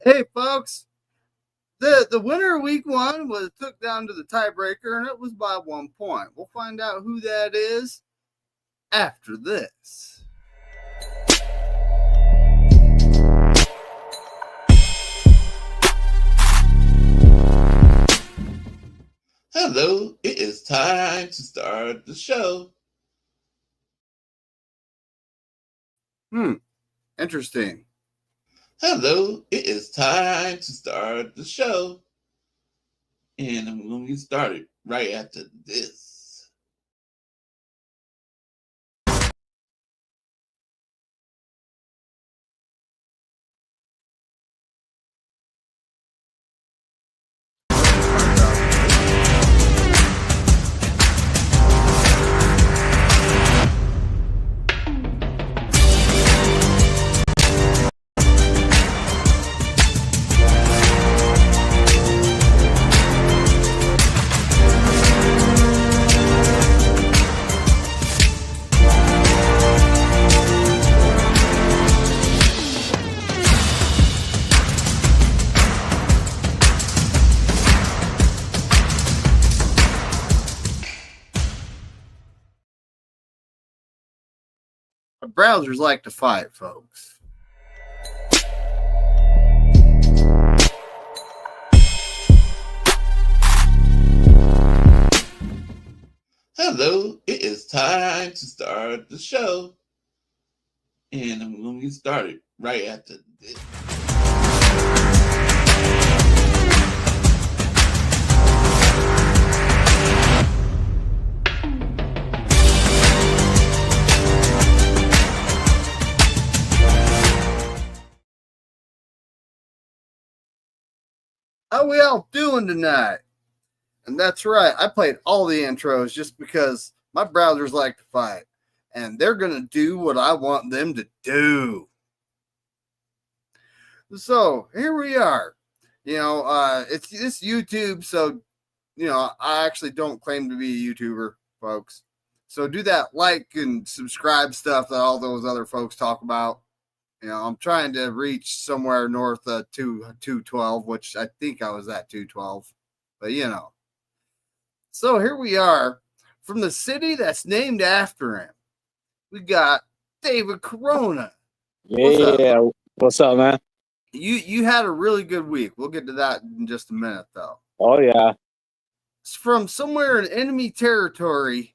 Hey, folks. The winner of week one was took down to the tiebreaker, and it was by 1 point. We'll find out who that is after this. Hello, it is time to start the show. Interesting. Hello, it is time to start the show. And I'm going to get started right after this. Browsers like to fight, folks. Hello, it is time to start the show. And I'm going to get started right after this. How we all doing tonight? And that's right. I played all the intros just because my browsers like to fight. And they're going to do what I want them to do. So here we are. It's YouTube. So, I actually don't claim to be a YouTuber, folks. So do that like and subscribe stuff that all those other folks talk about. I'm trying to reach somewhere north of 212, which I think I was at 212. But, So here we are from the city that's named after him. We got David Corona. Yeah, what's up, man? You had a really good week. We'll get to that in just a minute, though. Oh, yeah. It's from somewhere in enemy territory.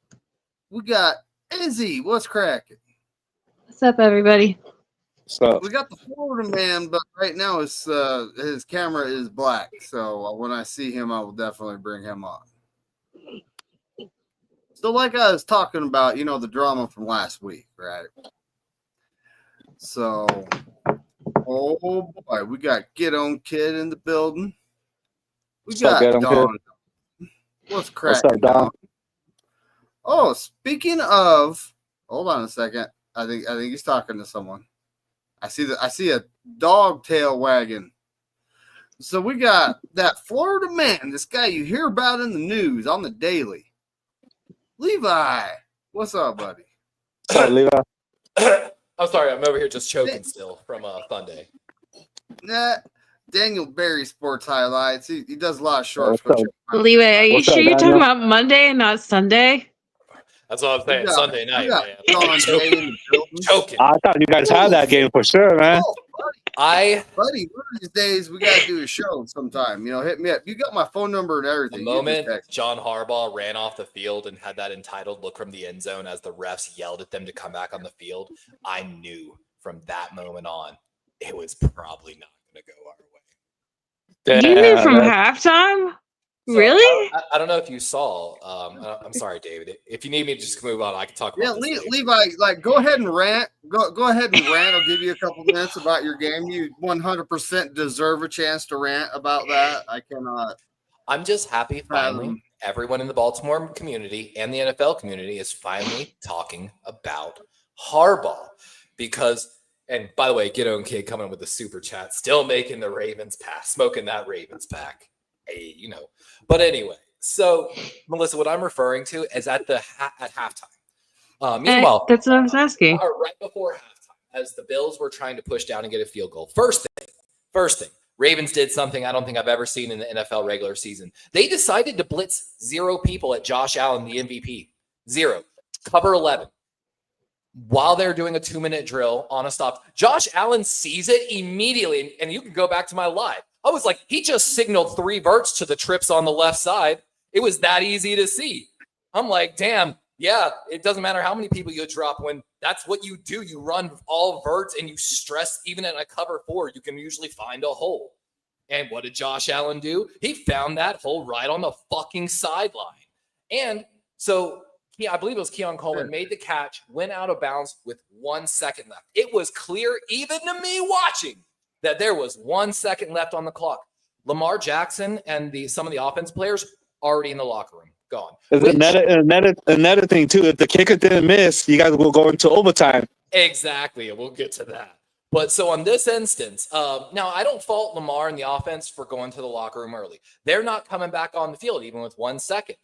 We got Izzy. What's cracking? What's up, everybody? So We got the Florida man, but right now his camera is black. So when I see him, I will definitely bring him on. So like I was talking about, the drama from last week, right? So, oh boy, we got Get On Kid in the building. We got Don. What's cracking? What's up, Don? Oh, speaking of, hold on a second. I think he's talking to someone. I see a dog tail wagging. So we got that Florida man, this guy you hear about in the news on the daily. Levi, what's up, buddy? What's up, Levi? I'm sorry, I'm over here just choking still from Fun Day. Nah, Daniel Berry Sports Highlights. He does a lot of shorts. Levi, are you sure you're talking about Monday and not Sunday? That's all I'm saying. Sunday night, man. Choking. I thought you guys had that game for sure, man. Oh, buddy, one of these days we gotta do a show sometime. Hit me up. You got my phone number and everything. The moment John Harbaugh ran off the field and had that entitled look from the end zone as the refs yelled at them to come back on the field, I knew from that moment on it was probably not going to go our way. You knew from halftime? So, really? I don't know if you saw. I'm sorry, David. If you need me to just move on, I can talk about this. Levi, go ahead and rant. Go ahead and rant. I'll give you a couple minutes about your game. You 100% deserve a chance to rant about that. I cannot. I'm just happy finally everyone in the Baltimore community and the NFL community is finally talking about Harbaugh because, and by the way, Get On Kid coming with the super chat, still making the Ravens pass, smoking that Ravens pack. Hey, But anyway, so Melissa, what I'm referring to is at halftime. Meanwhile, that's what I was asking. Right before halftime, as the Bills were trying to push down and get a field goal. First thing, Ravens did something I don't think I've ever seen in the NFL regular season. They decided to blitz 0 people at Josh Allen, the MVP. 0. Cover 11. While they're doing a 2-minute drill on a stop, Josh Allen sees it immediately. And you can go back to my live. I was like, he just signaled 3 verts to the trips on the left side. It was that easy to see. I'm like, damn, yeah, it doesn't matter how many people you drop when that's what you do. You run all verts and you stress, even in a cover 4, you can usually find a hole. And what did Josh Allen do? He found that hole right on the fucking sideline. And so I believe it was Keon Coleman made the catch, went out of bounds with 1 second left. It was clear, even to me watching, that there was 1 second left on the clock. Lamar Jackson and some of the offense players already in the locker room. Gone. Another thing, too, if the kicker didn't miss, you guys will go into overtime. Exactly. We'll get to that. But so on this instance, now I don't fault Lamar and the offense for going to the locker room early. They're not coming back on the field even with 1 second.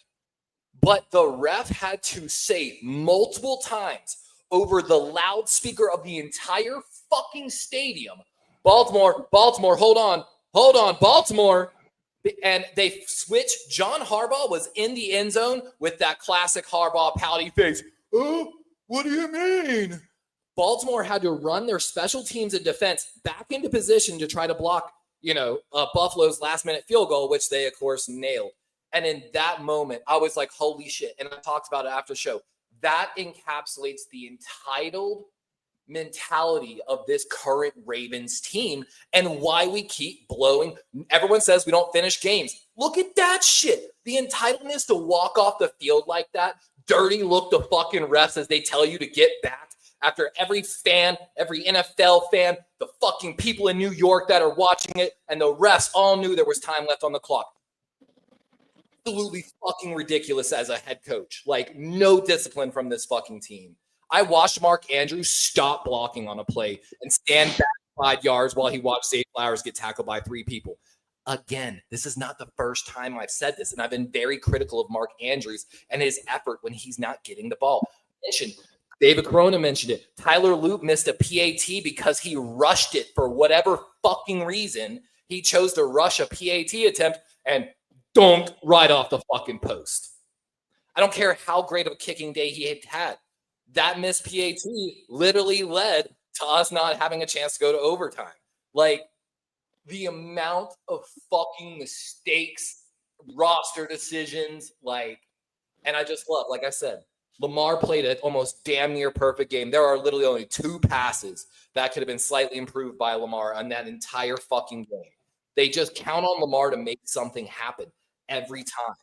But the ref had to say multiple times over the loudspeaker of the entire fucking stadium, Baltimore, hold on, Baltimore. And they switched. John Harbaugh was in the end zone with that classic Harbaugh pouty face. Oh, what do you mean? Baltimore had to run their special teams and defense back into position to try to block, Buffalo's last-minute field goal, which they, of course, nailed. And in that moment, I was like, holy shit. And I talked about it after the show. That encapsulates the entitled mentality of this current Ravens team and why we keep blowing. Everyone says we don't finish games. Look at that shit. The entitledness to walk off the field like that, dirty look to fucking refs as they tell you to get back after every fan, every NFL fan, the fucking people in New York that are watching it, and the refs all knew there was time left on the clock. Absolutely fucking ridiculous as a head coach. Like, no discipline from this fucking team. I watched Mark Andrews stop blocking on a play and stand back 5 yards while he watched Zay Flowers get tackled by 3 people. Again, this is not the first time I've said this, and I've been very critical of Mark Andrews and his effort when he's not getting the ball. David Corona mentioned it. Tyler Loop missed a PAT because he rushed it for whatever fucking reason. He chose to rush a PAT attempt and dunk right off the fucking post. I don't care how great of a kicking day he had. That missed PAT literally led to us not having a chance to go to overtime. Like, the amount of fucking mistakes, roster decisions, and I just love, like I said, Lamar played an almost damn near perfect game. There are literally only 2 passes that could have been slightly improved by Lamar on that entire fucking game. They just count on Lamar to make something happen every time.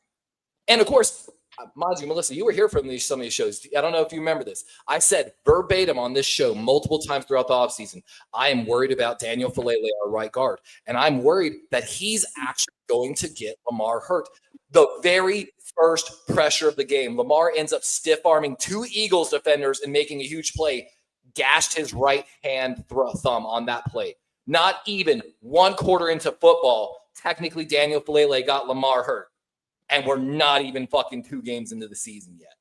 And of course, mind you, Melissa, you were here from some of these shows. I don't know if you remember this. I said verbatim on this show multiple times throughout the offseason, I am worried about Daniel Falele, our right guard. And I'm worried that he's actually going to get Lamar hurt. The very first pressure of the game, Lamar ends up stiff-arming 2 Eagles defenders and making a huge play, gashed his right hand thumb on that play. Not even 1 quarter into football, technically Daniel Falele got Lamar hurt. And we're not even fucking 2 games into the season yet.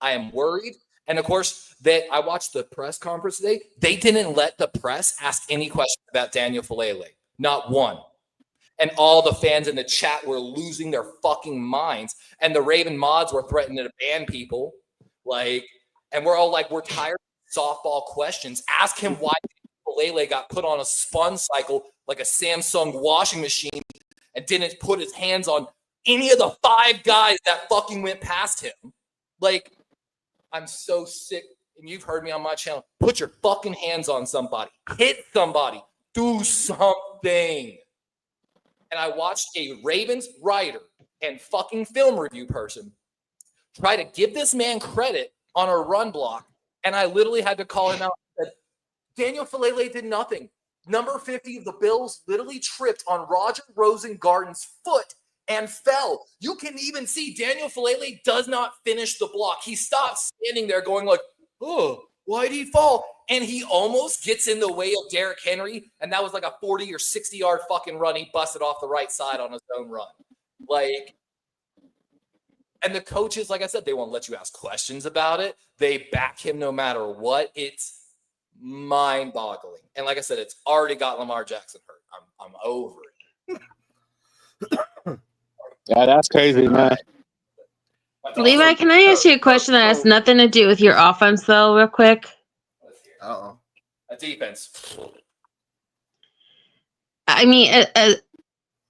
I am worried. And of course, I watched the press conference today. They didn't let the press ask any questions about Daniel Falele. Not one. And all the fans in the chat were losing their fucking minds. And the Raven mods were threatening to ban people. And we're all like, we're tired of softball questions. Ask him why Falele got put on a spun cycle like a Samsung washing machine and didn't put his hands on any of the 5 guys that fucking went past him. I'm so sick. And you've heard me on my channel. Put your fucking hands on somebody. Hit somebody. Do something. And I watched a Ravens writer and fucking film review person try to give this man credit on a run block. And I literally had to call him out and said, Daniel Falele did nothing. Number 50 of the Bills literally tripped on Roger Rosengarten's foot and fell. You can even see Daniel Falele does not finish the block. He stops standing there going like, oh, why'd he fall? And he almost gets in the way of Derrick Henry. And that was like a 40 or 60 yard fucking run. He busted off the right side on his own run. And the coaches, like I said, they won't let you ask questions about it. They back him no matter what. It's mind-boggling. And like I said, it's already got Lamar Jackson hurt. I'm over it. Yeah, that's crazy, man. Levi, can I ask you a question that has nothing to do with your offense, though, real quick? Uh-oh. A defense. I mean,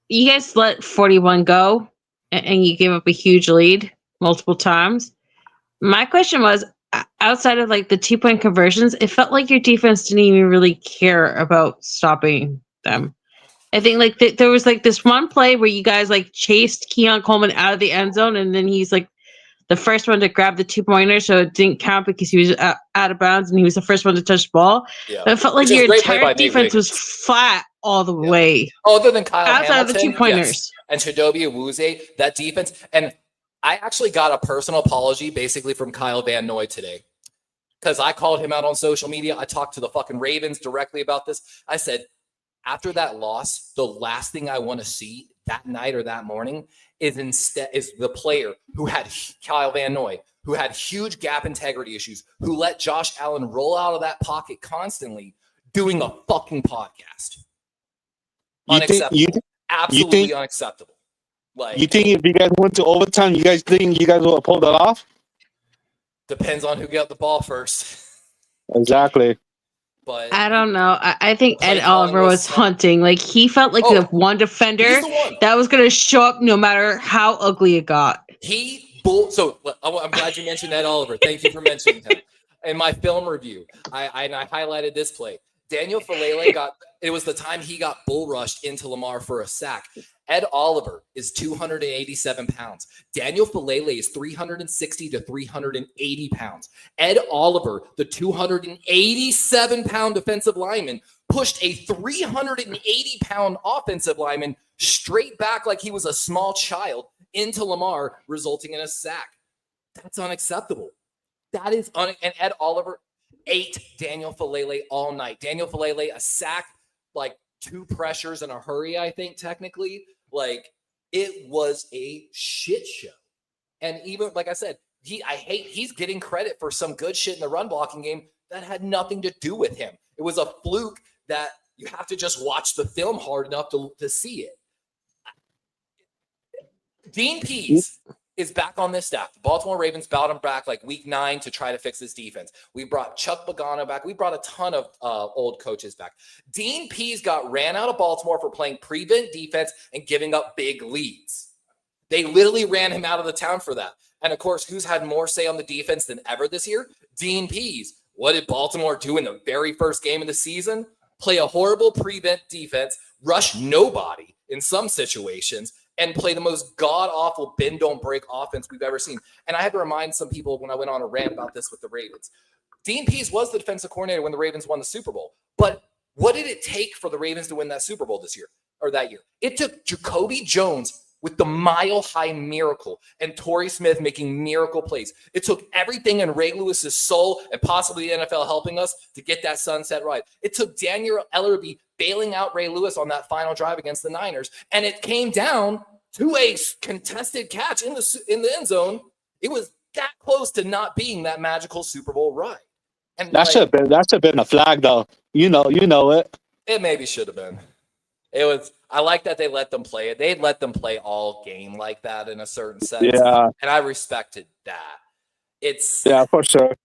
you guys let 41 go, and you gave up a huge lead multiple times. My question was, outside of like the 2-point conversions, it felt like your defense didn't even really care about stopping them. I think like there was like this one play where you guys like chased Keon Coleman out of the end zone, and then he's like the first one to grab the 2-pointer, so it didn't count because he was out of bounds and he was the first one to touch the ball. Yeah. But it felt like your entire defense was flat all the way. Other than Kyle outside Hamilton, of the 2-pointers. yes, and Chidobe Awuzie, that defense. And I actually got a personal apology basically from Kyle Van Noy today because I called him out on social media. I talked to the fucking Ravens directly about this. I said, after that loss, the last thing I want to see that night or that morning is the player who had Kyle Van Noy, who had huge gap integrity issues, who let Josh Allen roll out of that pocket constantly, doing a fucking podcast. Unacceptable. Absolutely unacceptable. Like, you think if you guys went to overtime, you guys think you guys will pull that off? Depends on who got the ball first. Exactly. But I don't know. I think Ed Oliver was hunting. Like he felt like the one defender that was going to show up no matter how ugly it got. So I'm glad you mentioned Ed Oliver. Thank you for mentioning him. In my film review, I highlighted this play. Daniel Falele it was the time he got bull rushed into Lamar for a sack. Ed Oliver is 287 pounds. Daniel Falele is 360 to 380 pounds. Ed Oliver, the 287-pound defensive lineman, pushed a 380-pound offensive lineman straight back like he was a small child into Lamar, resulting in a sack. That's unacceptable. That is and Ed Oliver ate Daniel Falele all night. Daniel Falele, a sack, like 2 pressures in a hurry, I think, technically. Like, it was a shit show. And even, like I said, he's getting credit for some good shit in the run blocking game that had nothing to do with him. It was a fluke that you have to just watch the film hard enough to see it. Dean Pease is back on this staff. The Baltimore Ravens brought him back like week 9 to try to fix this defense. We brought Chuck Pagano back. We brought a ton of old coaches back. Dean Pease got ran out of Baltimore for playing prevent defense and giving up big leads. They literally ran him out of the town for that. And of course, who's had more say on the defense than ever this year? Dean Pease. What did Baltimore do in the very first game of the season? Play a horrible prevent defense, rush nobody in some situations, and play the most god-awful bend-don't-break offense we've ever seen. And I had to remind some people when I went on a rant about this with the Ravens. Dean Pease was the defensive coordinator when the Ravens won the Super Bowl. But what did it take for the Ravens to win that Super Bowl this year or that year? It took Jacoby Jones with the mile-high miracle and Torrey Smith making miracle plays. It took everything in Ray Lewis's soul and possibly the NFL helping us to get that sunset right. It took Daniel Ellerbe bailing out Ray Lewis on that final drive against the Niners, and it came down to a contested catch in the end zone. It was that close to not being that magical Super Bowl ride. And that should have been a flag, though. You know it. It maybe should have been. It was. I like that they let them play it. They'd let them play all game like that in a certain sense. Yeah, and I respected that. For sure.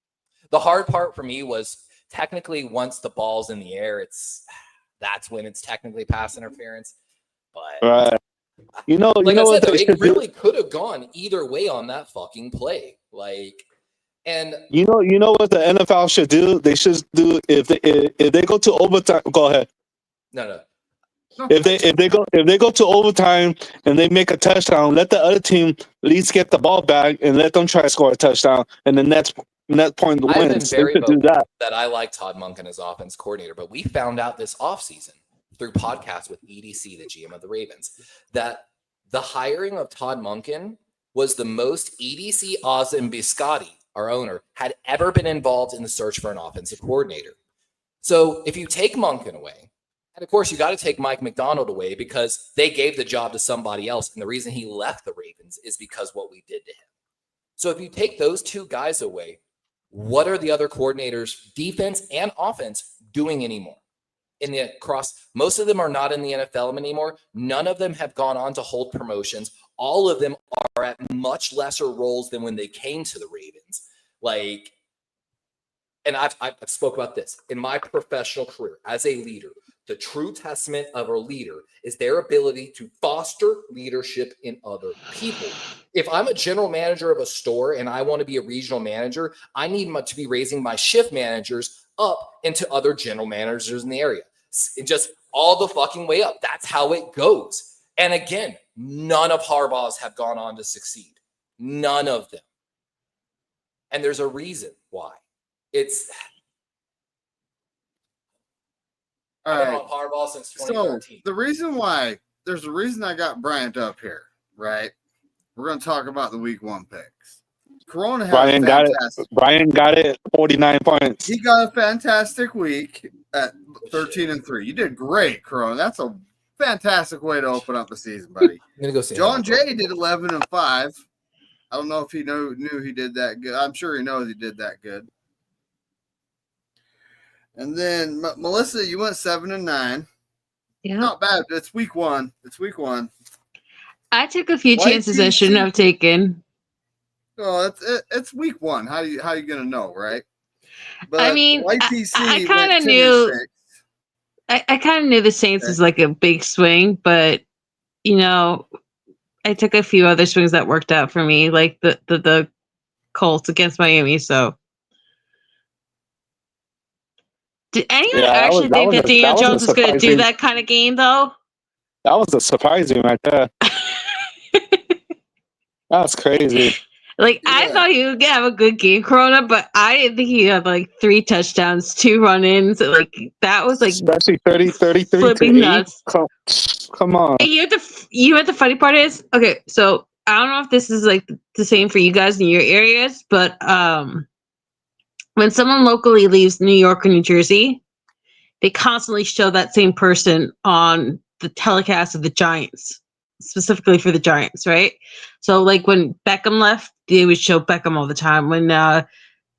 The hard part for me was technically once the ball's in the air, that's when it's technically pass interference. But right. It really could have gone either way on that fucking play. And you know what the NFL should do? They should do if they go to overtime. Go ahead. No. If they go to overtime and they make a touchdown, let the other team at least get the ball back and let them try to score a touchdown, and the net point wins. I've been very do that. I like Todd Monken as offense coordinator, but we found out this offseason through podcasts with EDC, the GM of the Ravens, that the hiring of Todd Monken was the most EDC Ozzy Biscotti, our owner, had ever been involved in the search for an offensive coordinator. So if you take Monken away, and of course you got to take Mike McDonald away because they gave the job to somebody else, and the reason he left the Ravens is because what we did to him. So if you take those 2 guys away, what are the other coordinators, defense and offense, doing anymore? in the cross. Most of them are not in the NFL anymore. None of them have gone on to hold promotions. All of them are at much lesser roles than when they came to the Ravens. Like, and I've spoke about this in my professional career as a leader. The true testament of a leader is their ability to foster leadership in other people. If I'm a general manager of a store and I want to be a regional manager, I need to be raising my shift managers up into other general managers in the area. Just all the fucking way up. That's how it goes. And again, none of Harbaugh's have gone on to succeed. None of them. And there's a reason why. It's All I've been right. on Harbaugh since So 2013. the reason why there's a reason I got Bryant up here, right? We're going to talk about the week 1 picks. Corona had Brian a got it. fantastic. Brian got it. 49 points. He got a fantastic week at 13-3. You did great, Corona. That's a fantastic way to open up the season, buddy. I'm gonna go see John Jay did 11-5. I don't know if he knew he did that good. I'm sure he knows he did that good. And then Melissa, you went 7-9. Yeah. Not bad. It's week 1. It's week 1. I took a few chances I YTC. shouldn't have taken. Oh, it's week 1. How you gonna know, right? But I mean, YTC I went kind of 10-6. knew. I kind of knew the Saints was like a big swing, but I took a few other swings that worked out for me, like the Colts against Miami. So, did anyone actually think that Daniel Jones was going to do that kind of game, though? That was a surprising right there. That's crazy. Like, I thought he would have a good game, Corona, but I didn't think he'd have like 3 touchdowns, 2 run-ins. Like, that was like especially 33 flipping to 8. nuts. Come on. And you know what the funny part is? Okay, so I don't know if this is like the same for you guys in your areas, but when someone locally leaves New York or New Jersey, they constantly show that same person on the telecast of the Giants, specifically for the Giants, right? So like when Beckham left, they would show Beckham all the time. When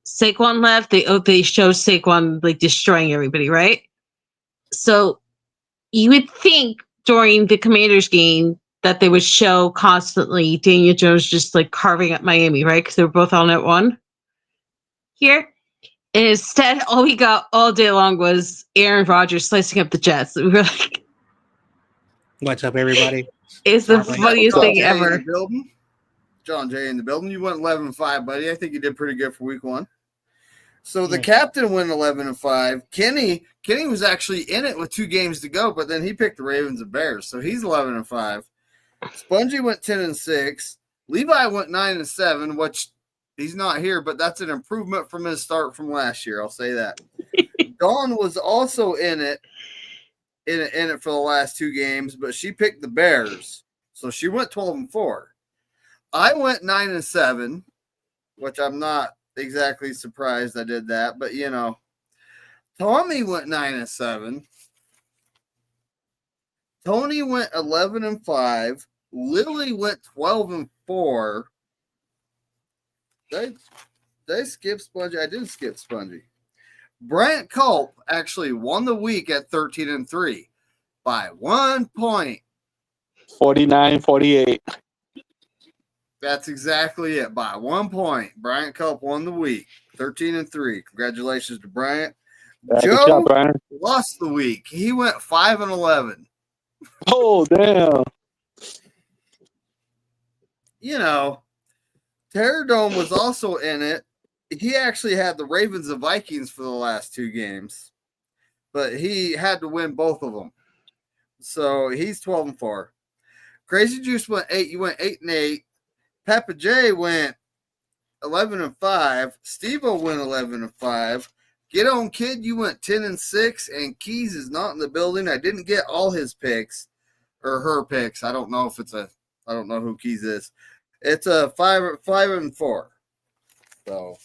Saquon left, they show Saquon like destroying everybody, right? So you would think during the Commanders game that they would show constantly Daniel Jones just like carving up Miami, right? Because they were both on at 1 here. And instead, all we got all day long was Aaron Rodgers slicing up the Jets. We were like, "What's up, everybody?" It's the funniest thing ever. John Jay in the building. You went 11-5, buddy. I think you did pretty good for week 1. So the captain went 11-5. Kenny was actually in it with 2 games to go, but then he picked the Ravens and Bears, so he's 11-5. Spongy went 10-6. Levi went 9-7, which he's not here, but that's an improvement from his start from last year. I'll say that. Dawn was also in it for the last 2 games, but she picked the Bears, so she went 12-4. I went 9-7, which I'm not exactly surprised I did that, but Tommy went 9-7. Tony went 11-5. Lily went 12-4. Did I skip Spongy? I did skip Spongy. Bryant Culp actually won the week at 13-3 by 1 point. 49-48. That's exactly it. By 1 point. Bryant Culp won the week. 13-3. Congratulations to Bryant. Joe good job, Brian. lost the week. He went 5-11. Oh, damn. Terror Dome was also in it. He actually had the Ravens and Vikings for the last 2 games, but he had to win both of them. So he's 12-4. Crazy Juice went 8. You went 8-8. Papa J went 11-5. Steve-O went 11-5. Get on, kid. You went 10-6, and Keys is not in the building. I didn't get all his picks or her picks. I don't know who Keys is. It's a 5-4. So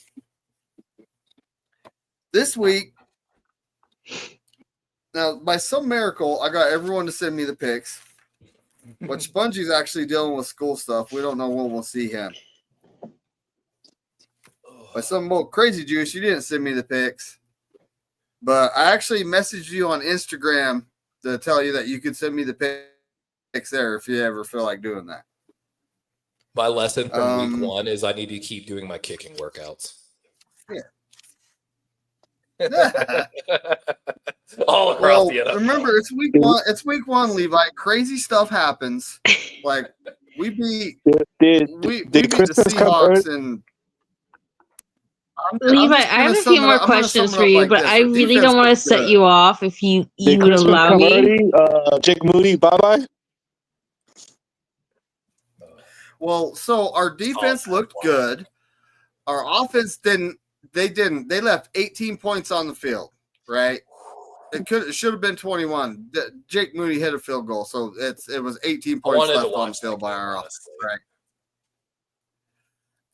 this week, now by some miracle, I got everyone to send me the picks. But Spongy's actually dealing with school stuff. We don't know when we'll see him. By some crazy juice, you didn't send me the picks. But I actually messaged you on Instagram to tell you that you could send me the pics there if you ever feel like doing that. My lesson from week 1 is I need to keep doing my kicking workouts. Yeah. All across Well, the NFL. remember, it's week 1. It's week 1, Levi. Crazy stuff happens. Like we beat we beat the Christmas come early? Seahawks and Levi, I have a few more questions for you, but I really don't want to set you off if you would Christmas allow come me. early? Jake Moody, bye-bye. Well, so our defense looked good. Our offense didn't. They didn't. They left 18 points on the field, right? It should have been 21. Jake Moody hit a field goal, so it was 18 points left on the field by our offense, right?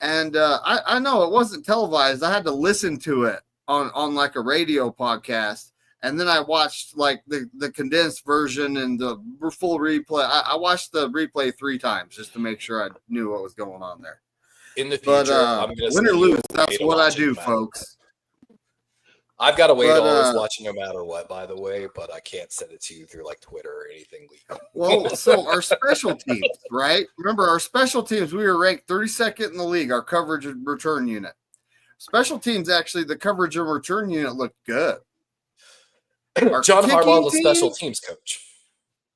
And I know it wasn't televised. I had to listen to it on like a radio podcast, and then I watched like the condensed version and the full replay. I watched the replay 3 times just to make sure I knew what was going on there. In the future, but win or lose, that's what I do, folks. I've got a way to always watch no matter what, by the way, but I can't send it to you through like Twitter or anything legal. Well, so our special teams, right? Remember, our special teams, we were ranked 32nd in the league, our coverage and return unit. Special teams, actually, the coverage and return unit looked good. John Harbaugh was a special teams coach.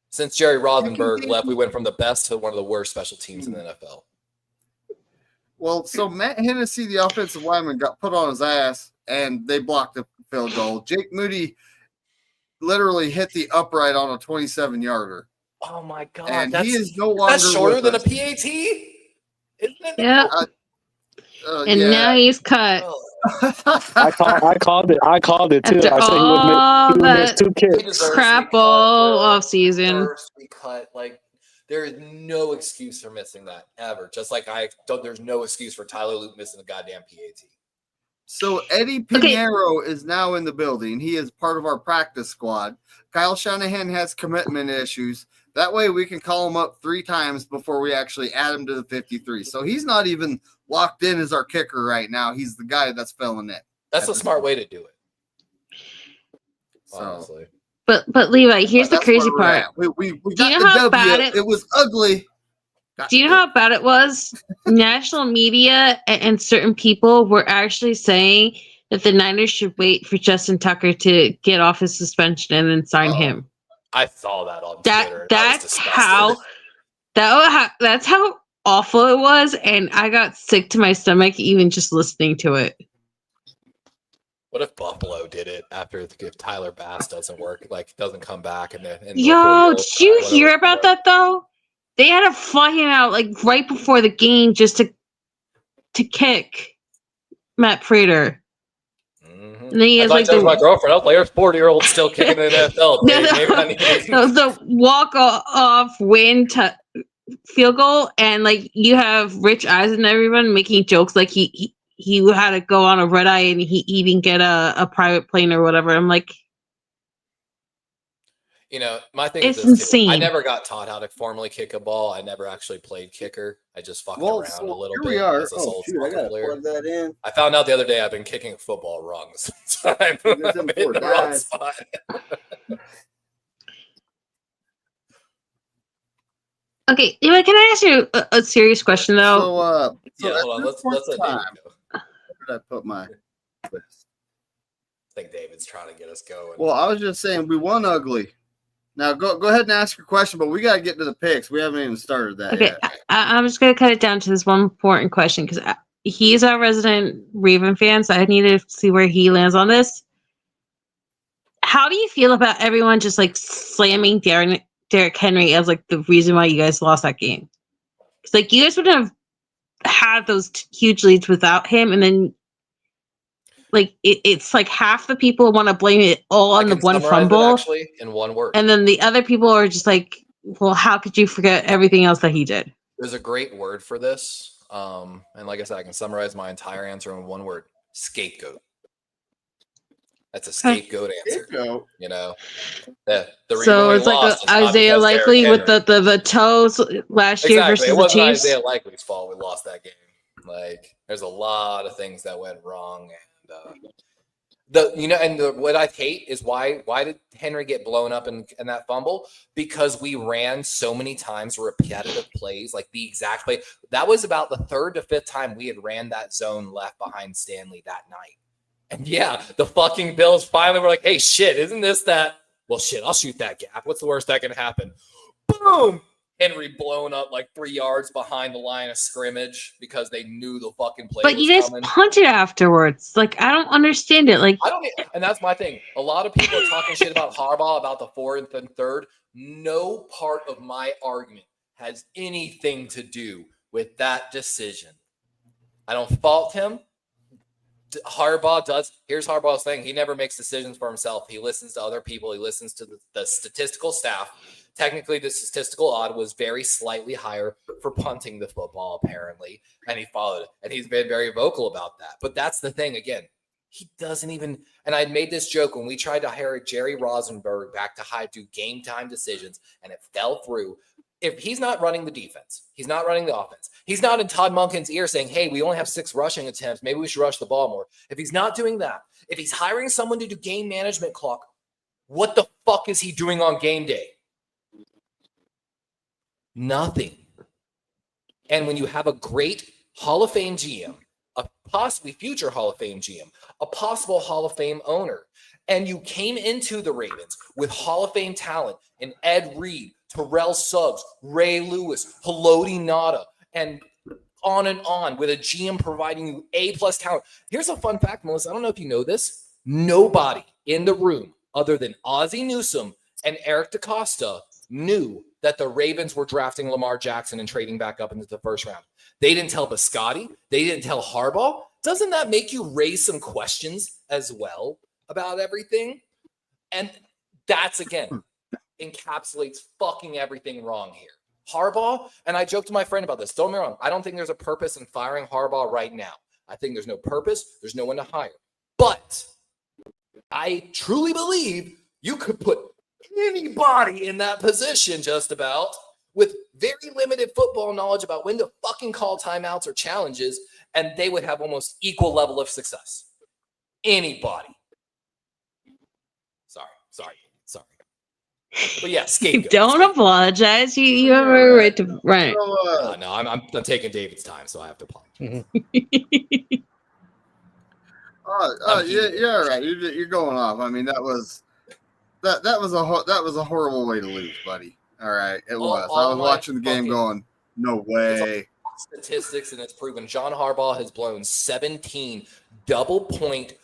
Since Jerry Rothenberg left, we went from the best to one of the worst special teams in the NFL. Well, so Matt Hennessy, the offensive lineman, got put on his ass, and they blocked the field goal. Jake Moody literally hit the upright on a 27-yarder. Oh, my God. And he is no longer That's shorter than us. a PAT? Isn't it? Yeah. And now he's cut. I called it too. After I said he would miss 2 kicks. Crap all off season. Cut. Like, there is no excuse for missing that ever. Just like there's no excuse for Tyler Luke missing a goddamn PAT. So Eddie Pinheiro is now in the building. He is part of our practice squad. Kyle Shanahan has commitment issues. That way we can call him up 3 times before we actually add him to the 53. So he's not even locked in as our kicker right now. He's the guy that's filling in. That's a smart way to do it. Honestly. But Levi, here's the crazy part. We got the W. It was ugly. Do you know how bad it was? National media and certain people were actually saying that the Niners should wait for Justin Tucker to get off his suspension and then sign him. I saw that on Twitter. That's how awful it was, and I got sick to my stomach even just listening to it. What if Buffalo did it after if Tyler Bass doesn't work, like doesn't come back and Yo, did you hear about that though? They had to fly him out like right before the game just to kick Matt Prater. Mm-hmm. And then he has like my girlfriend. I was like, there's 40-year-old still kicking in the NFL. The walk-off win field goal, and like you have Rich Eisen and everyone making jokes like he had to go on a red eye and he didn't get a private plane or whatever. I'm like, my thing is this, insane. I never got taught how to formally kick a ball. I never actually played kicker. I just fucked around a little bit. As a I gotta plug that in. I found out the other day I've been kicking football wrong this time. I'm in the wrong spot. Okay, can I ask you a serious question though? So hold on. Let's let David go. Where did I put my list? I think David's trying to get us going. Well, I was just saying we won ugly. Now go ahead and ask your question, but we got to get to the picks. We haven't even started that yet. I'm just going to cut it down to this one important question because he's our resident Raven fan, so I need to see where he lands on this. How do you feel about everyone just like slamming Derrick Henry as like the reason why you guys lost that game? Because like you guys wouldn't have had those huge leads without him, and then like it's like half the people want to blame it all on the one fumble, actually, in one word, and then the other people are just like, well, how could you forget everything else that he did? There's a great word for this, and like I said, I can summarize my entire answer in one word: scapegoat. That's a scapegoat answer. Scapegoat. The so it's like Isaiah Likely with the toes last year versus it the wasn't Chiefs. Isaiah Likely's fault we lost that game. Like, there's a lot of things that went wrong, and What I hate is why did Henry get blown up in that fumble? Because we ran so many times repetitive plays, like the exact play. That was about the third to fifth time we had ran that zone left behind Stanley that night. And yeah, the fucking Bills finally were like, hey, shit, isn't this that? Well, shit, I'll shoot that gap. What's the worst that can happen? Boom! Henry blown up like 3 yards behind the line of scrimmage because they knew the fucking play But was you guys coming. punted afterwards. Like, I don't understand it. Like, I don't, and that's my thing. A lot of people are talking shit about Harbaugh, about the fourth and third. No part of my argument has anything to do with that decision. I don't fault him. Harbaugh does. Here's Harbaugh's thing. He never makes decisions for himself. He listens to other people. He listens to the statistical staff. Technically, the statistical odd was very slightly higher for punting the football, apparently, and he followed it. And he's been very vocal about that. But that's the thing. Again, he doesn't even. And I made this joke when we tried to hire Jerry Rosenberg back to do game time decisions, and it fell through. If he's not running the defense, he's not running the offense. He's not in Todd Monken's ear saying, hey, we only have 6 rushing attempts. Maybe we should rush the ball more. If he's not doing that, if he's hiring someone to do game management clock, what the fuck is he doing on game day? Nothing. And when you have a great Hall of Fame GM, a possibly future Hall of Fame GM, a possible Hall of Fame owner, and you came into the Ravens with Hall of Fame talent in Ed Reed, Terrell Suggs, Ray Lewis, Haloti Ngata, and on with a GM providing you A-plus talent. Here's a fun fact, Melissa. I don't know if you know this. Nobody in the room other than Ozzie Newsome and Eric DaCosta knew that the Ravens were drafting Lamar Jackson and trading back up into the first round. They didn't tell Biscotti. They didn't tell Harbaugh. Doesn't that make you raise some questions as well about everything? And that's, again, encapsulates fucking everything wrong here. Harbaugh, and I joked to my friend about this. Don't get me wrong. I don't think there's a purpose in firing Harbaugh right now. I think there's no purpose. There's no one to hire. But I truly believe you could put anybody in that position just about with very limited football knowledge about when to fucking call timeouts or challenges, and they would have almost equal level of success. Anybody. Sorry. But yeah, scapegoat. don't apologize. You have a right to run. No, I'm taking David's time, so I have to apologize. Yeah, right. You're going off. I mean, that was a horrible way to lose, buddy. All right, it was. I was watching the game, going, no way. Statistics, and it's proven. John Harbaugh has blown 17 double-point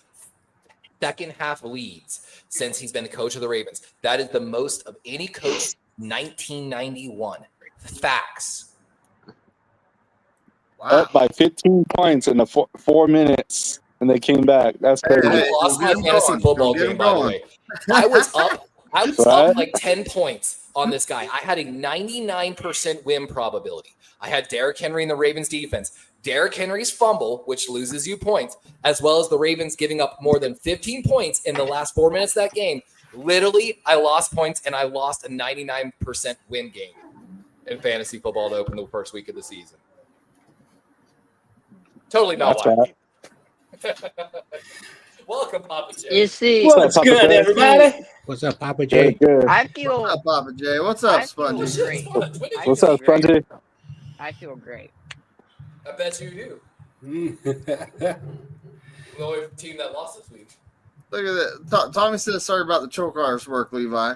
second half leads since he's been the coach of the Ravens. That is the most of any coach 1991. Facts. Wow. Up by 15 points in the 4 minutes, and they came back. That's crazy. I lost my fantasy football game, by the way. I was up like 10 points on this guy. I had a 99% win probability. I had Derrick Henry in the Ravens defense. Derrick Henry's fumble, which loses you points, as well as the Ravens giving up more than 15 points in the last 4 minutes of that game. Literally, I lost points, and I lost a 99% win game in fantasy football to open the first week of the season. Totally not why. Welcome, Papa J. You see, What's good, everybody? What's up, Papa J? Good. I feel. What's up, Papa J? What's up, Spongy? Great. What's up, Spongy? I feel great. I bet you do. The only team that lost this week. Look at that. Tommy says, sorry about the choke artist work, Levi.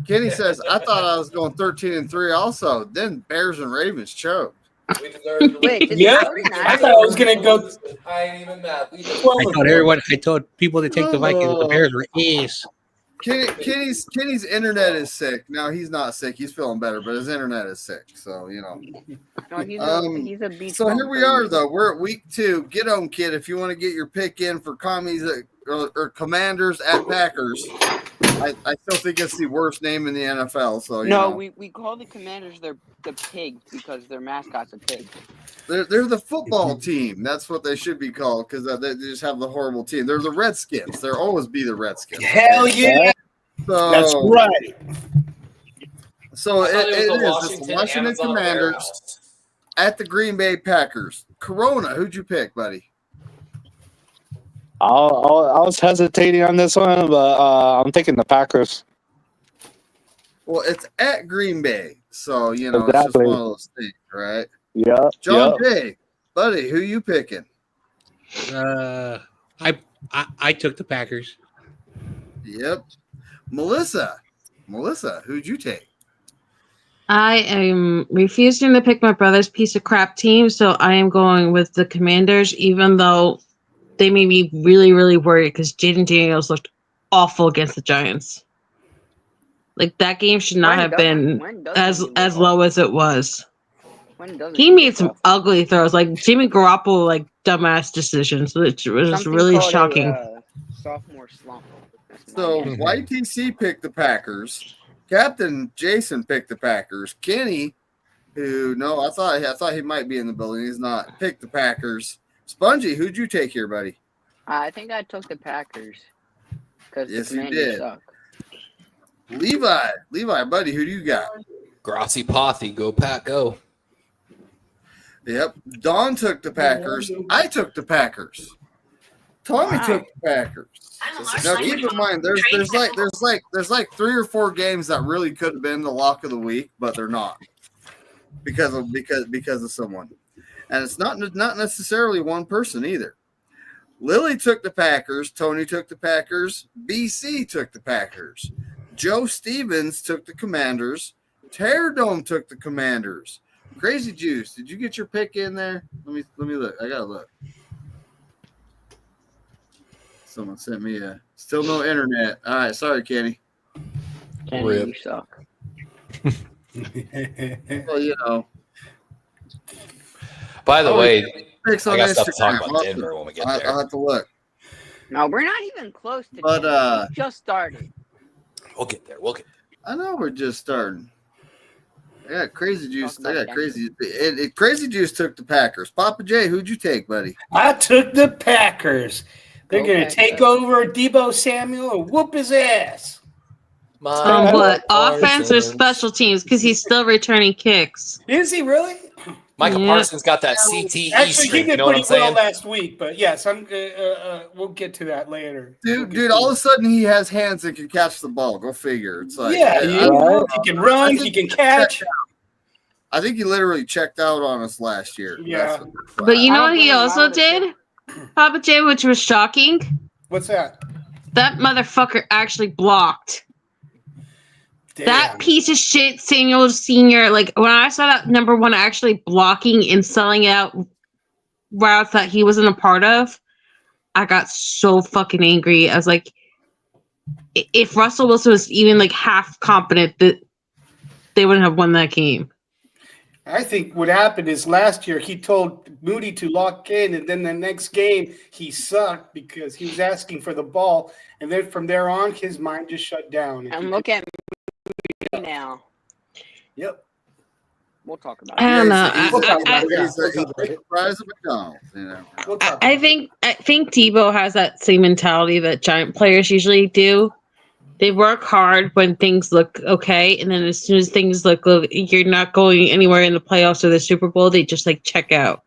Kenny says, I thought I was going 13-3 also. Then Bears and Ravens choked. We deserve Wait, did Yeah, the I thought I was gonna go. I ain't even mad. I told people to take the Vikings. The Bears were ace. Kenny's internet is sick. Now he's not sick. He's feeling better, but his internet is sick. So, No, he's a beast. So here we are, though. We're at week 2. Get on, kid. If you want to get your pick in for commies or Commanders at Packers, I still think it's the worst name in the NFL. So we call the Commanders the pigs because their mascot's a pig. They're the football team. That's what they should be called because they just have the horrible team. They're the Redskins. They'll always be the Redskins. Hell yeah! So, That's right. So it is Washington the Washington Amazon Commanders warehouse. at the Green Bay Packers. Corona, who'd you pick, buddy? I was hesitating on this one, but I'm taking the Packers. Well, it's at Green Bay, so it's just Exactly. one of those things, right? Yeah. John J, buddy, who you picking? I took the Packers. Yep. Melissa, who'd you take? I am refusing to pick my brother's piece of crap team, so I am going with the Commanders, even though they made me really, really worried because Jaden Daniels looked awful against the Giants. Like, that game should not have been as low as it was. He made some ugly throws, like Jimmy Garoppolo, like dumbass decisions, which was Something really called shocking. a, sophomore slump. So YTC picked the Packers. Captain Jason picked the Packers. Kenny, I thought he might be in the building. He's not. Picked the Packers. Spongy, who'd you take here, buddy? I think I took the Packers because Yes, the you Commanders did. suck. Levi, buddy, who do you got? Grassy Pothy, go Pack, go. Yep. Don took the Packers. I took the Packers. Tommy took the Packers. Now keep in mind, there's like 3 or 4 games that really could have been the lock of the week, but they're not because of someone, and it's not necessarily one person either. Lily took the Packers. Tony took the Packers. BC took the Packers. Joe Stevens took the Commanders. Terradome took the Commanders. Crazy Juice, did you get your pick in there? Let me look. I gotta look. Someone sent me still no internet. All right, sorry, Kenny. Kenny, you suck. Well, By the way, picks I on got stuff to Instagram. talk about Denver when we get there. I'll have to look. No, we're not even close to But, Denver. We just started. We'll get there. I know we're just starting. I got Crazy Juice. Talk about Crazy Juice took the Packers. Papa J, who'd you take, buddy? I took the Packers. They're Okay, going to take over Debo Samuel and whoop his ass. What, offense or special teams? Because he's still returning kicks. Is he really? Michael Yeah. Parsons got that CTE Actually, he streak. You did know what pretty I'm well saying? last week, but yes, we'll get to that later. Dude, all of a sudden he has hands that can catch the ball. Go figure. It's like, Yeah, he can run, he can catch. I think he literally checked out on us last year. Yeah. But you know I what he don't also blame him. did? Papa J, which was shocking? What's that? That motherfucker actually blocked. Damn. That piece of shit, Samuel Sr., like, when I saw that number one actually blocking and selling out routes that he wasn't a part of, I got so fucking angry. I was like, if Russell Wilson was even, like, half competent, that they wouldn't have won that game. I think what happened is last year he told Moody to lock in, and then the next game he sucked because he was asking for the ball, and then from there on his mind just shut down. And look at me now. Yep. We'll talk about I it. don't know. He's a prize of McDonald's. We'll talk I about it. think Debo has that same mentality that Giant players usually do. They work hard when things look okay, and then as soon as things look you're not going anywhere in the playoffs or the Super Bowl, they just like check out.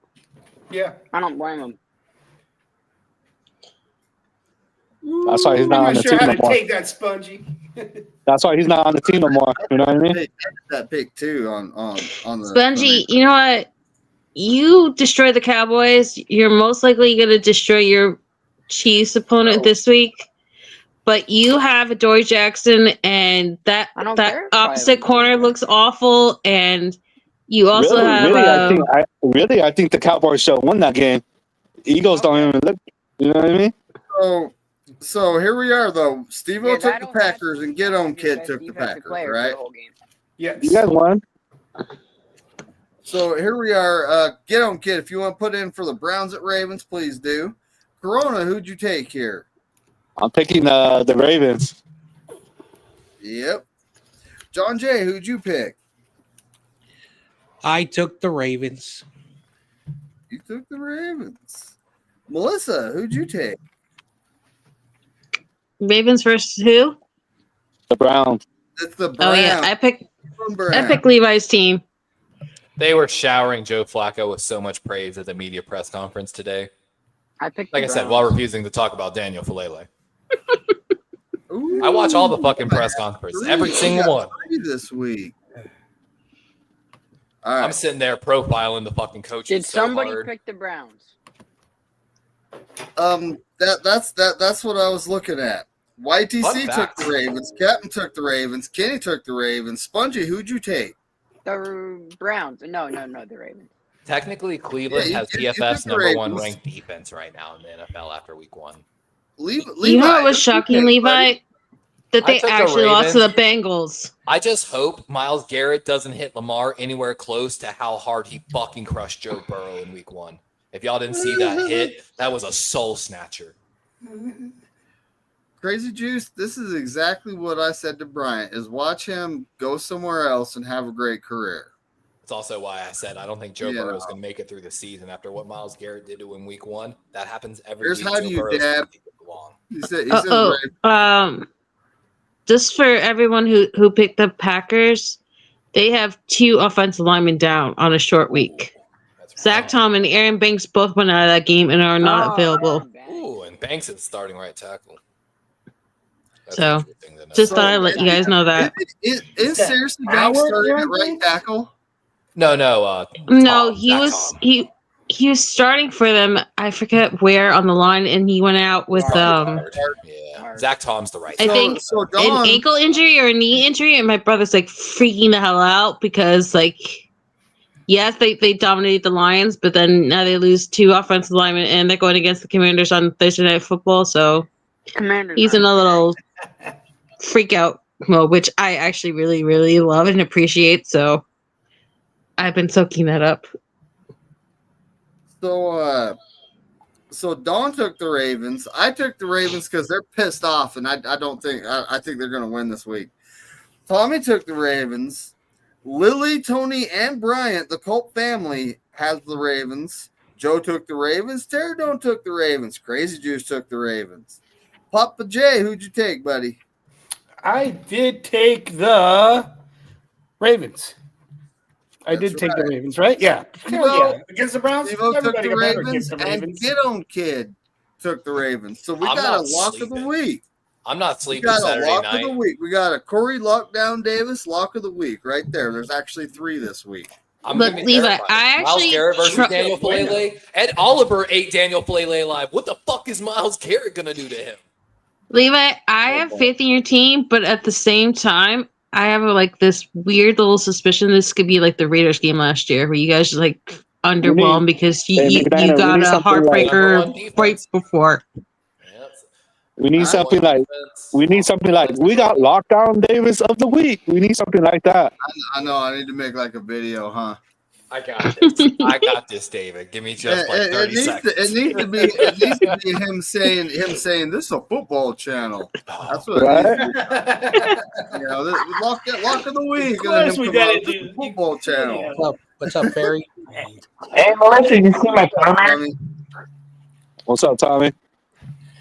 Yeah. I don't blame him. That's why he's not I'm on the not sure team how no to more. take that, Spongy. That's why he's not on the team no more. You know what I mean? That pick too on the Spongy, you know what? You destroy the Cowboys, you're most likely going to destroy your Chiefs opponent this week. But you have Adoree Jackson, and that I don't care if I opposite have corner Adoree looks awful, and you also have. I think the Cowboys should have won that game. Eagles don't even look. You know what I mean? So here we are though. Steve-O Yeah, took that the don't Packers have and Get On your Kid best took the defensive Packers, player for right? the whole game. Yes. You guys won. So here we are. Get On Kid, if you want to put in for the Browns at Ravens, please do. Corona, who'd you take here? I'm picking the Ravens. Yep. John Jay, who'd you pick? I took the Ravens. You took the Ravens. Melissa, who'd you take? Ravens versus who? The Browns. It's the Browns. Oh yeah, I picked Browns. Levi's team. They were showering Joe Flacco with so much praise at the media press conference today. I picked. Like I the said, Browns. while refusing to talk about Daniel Falele. Ooh, I watch all the fucking press conferences, every we single got one. 3 this week. All right. I'm sitting there profiling the fucking coaches Did so somebody hard. pick the Browns? That's what I was looking at. Fun YTC took fact. the Ravens. Captain took the Ravens. Kenny took the Ravens. Spongy, who'd you take? The Browns. No, the Ravens. Technically, Cleveland Yeah, has you took PFF's the number 1 Ravens. ranked defense right now in the NFL after week 1. Levi, You know what was who'd shocking, take, Levi? buddy? That I they took the actually lost to the Ravens. Bengals. I just hope Myles Garrett doesn't hit Lamar anywhere close to how hard he fucking crushed Joe Burrow in week 1. If y'all didn't see that hit, that was a soul snatcher. Crazy Juice, this is exactly what I said to Bryant, is watch him go somewhere else and have a great career. It's also why I said I don't think Joe Yeah. Burrow is going to make it through the season after what Myles Garrett did to him in week 1. That happens every Here's week. how Joe do you, Burrow's Dad? gonna take it along. He said Just for everyone who picked the Packers, they have 2 offensive linemen down on a short week. That's Zach right. Tom and Aaron Banks both went out of that game and are not available. Ooh, and Banks is starting right tackle. That's So, interesting to know. Just thought I'd let you guys know that. Is seriously Banks starting at right tackle? No, No, Tom, he Zach was Tom. he was starting for them. I forget where on the line, and he went out with Yeah, Zach Tom's the right. I think an ankle injury or a knee injury, and my brother's like freaking the hell out because yes, they dominated the Lions, but then now they lose 2 offensive linemen, and they're going against the Commanders on Thursday Night Football. So Commanders he's in a little freak out mode, which I actually really, really love and appreciate. So I've been soaking that up. So Dawn took the Ravens. I took the Ravens because they're pissed off, and I think they're going to win this week. Tommy took the Ravens. Lily, Tony, and Bryant, the Colt family, has the Ravens. Joe took the Ravens. Terradone took the Ravens. Crazy Juice took the Ravens. Papa J, who'd you take, buddy? I did take the Ravens. I did take the Ravens, right? Yeah. Steve-O, Against the Browns? Steve-O took Everybody the got better Ravens, against the and Ravens. Get On Kid took the Ravens. So we I'm got a not lock of sleeping. the week. I'm not We sleeping got a Saturday lock night. of the week. We got a Corey Lockdown Davis lock of the week right there. There's actually 3 this week. I'm Look, gonna be Levi, terrified. I Myles actually Garrett versus tr- Daniel Falele. Ed Oliver ate Daniel Falele alive. What the fuck is Myles Garrett gonna do to him? Levi, I have faith in your team, but at the same time, I have this weird little suspicion this could be like the Raiders game last year, where you guys just underwhelmed because you got a heartbreaker right before. We need something like we got Lockdown Davis of the week. We need something like that. I know. I need to make like a video, huh? I got this. I got this, David. Give me just 30 seconds. It needs to be him saying this is a football channel. That's what it needs to be. This lock of the week. Of course we got it. it, Football channel. What's up, Barry? Hey, Melissa, you see my comment? What's up, Tommy?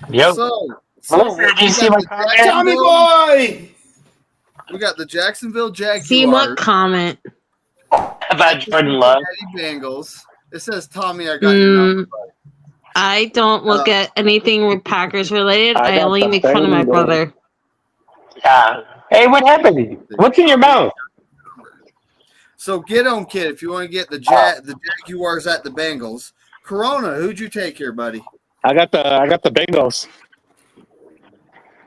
Yep. So did you see my comment? Tommy boy! We got the Jacksonville Jaguars. See what comment? About Jordan Love. Bengals. It says Tommy, I got your number. I don't look at anything with Packers related. I only make fun of my brother. Yeah. Hey, what happened to you? What's in your mouth? So Get On Kid, if you want to get the Jaguars at the Bengals. Corona, who'd you take here, buddy? I got the Bengals.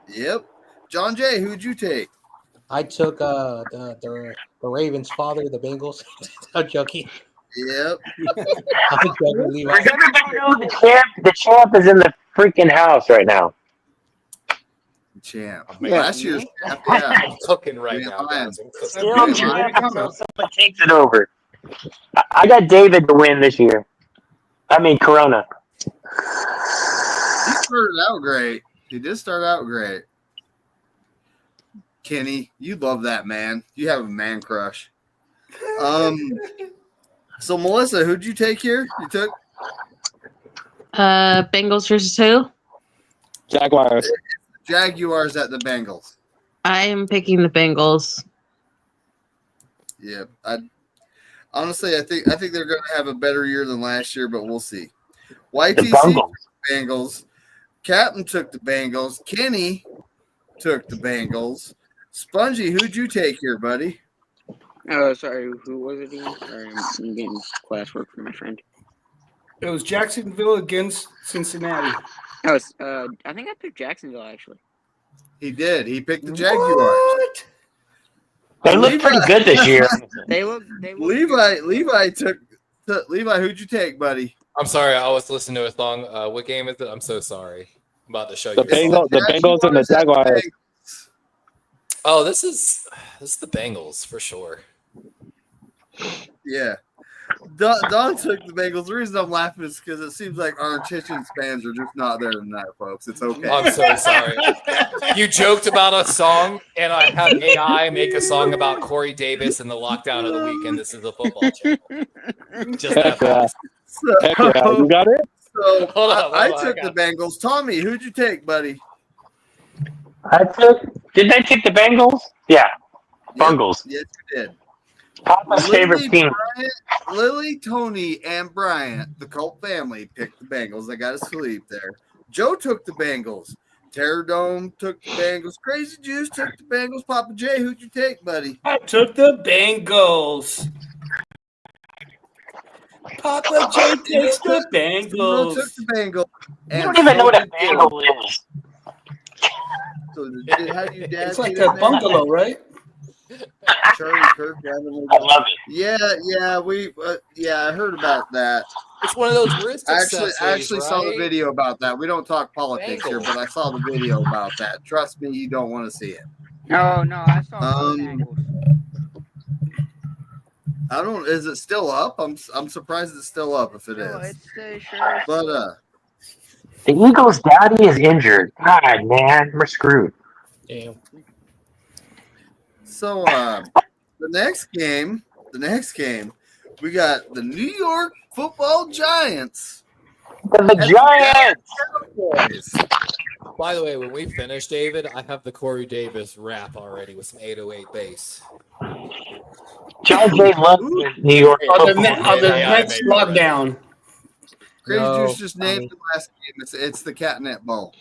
Yep. John Jay, who'd you take? I took the Ravens' father, the Bengals. I'm joking. Yep. I'm joking, Levi. Does everybody know the champ is in the freaking house right now? Champ. Man, Last year's champ, yeah. I'm cooking right now, guys. I'm cooking. Still champ until someone takes it over. I got David to win this year. I mean, Corona. He started out great. He did start out great. Kenny, you love that man. You have a man crush. So Melissa, who'd you take here? You took Bengals versus who? Jaguars. Jaguars at the Bengals. I am picking the Bengals. Yeah, honestly, I think they're going to have a better year than last year, but we'll see. YTC, the Bengals. Captain took the Bengals. Kenny took the Bengals. Spongy, who'd you take here, buddy? Oh, sorry. Who was it again? Sorry, I'm getting classwork from my friend. It was Jacksonville against Cincinnati. I think I picked Jacksonville actually. He did. He picked the Jaguars. What? They look pretty good this year. They look. Levi took. Levi, who'd you take, buddy? I'm sorry, I was listening to a song. What game is it? I'm so sorry. I'm about to show The you. Bengals and the Jaguars. Oh, this is the Bengals for sure. Yeah. Don took the Bengals. The reason I'm laughing is because it seems like our attention spans are just not there tonight, folks. It's okay. I'm so sorry. You joked about a song, and I had AI make a song about Korey Davis and the lockdown of the weekend. This is a football channel. Just that fast. Heck yeah. You got it? So Hold on, I took the Bengals. Tommy, who'd you take, buddy? Did they take the Bengals? Yeah. Bungles. Yes, you did. Papa's favorite team. Lily, Tony, and Bryant, the Colt family, picked the Bengals. They got to sleep there. Joe took the Bengals. Terror Dome took the Bengals. Crazy Juice took the Bengals. Papa J, who'd you take, buddy? I took the Bengals. Papa J takes the Joe Bengals. took the Bengals. You don't even know what a Bengal is. So how do you dad It's like a bungalow, right? Charlie Kirk. I love it. Yeah, I heard about that. It's one of those wrist I accessories, actually saw the right? video about that. We don't talk politics here, but I saw the video about that. Trust me, you don't want to see it. No, I saw both angles. I don't. Is it still up? I'm surprised it's still up if it No, is. it's sure. But The Eagles' daddy is injured. God, man, we're screwed. Damn. So the next game, we got the New York Football Giants. The Giants. Cowboys. By the way, when we finish, David, I have the Korey Davis rap already with some 808 bass. John Jay loves New York. On the Yeah, next lockdown. Crazy No, Juice just named the last game. It's the Catnip Bowl.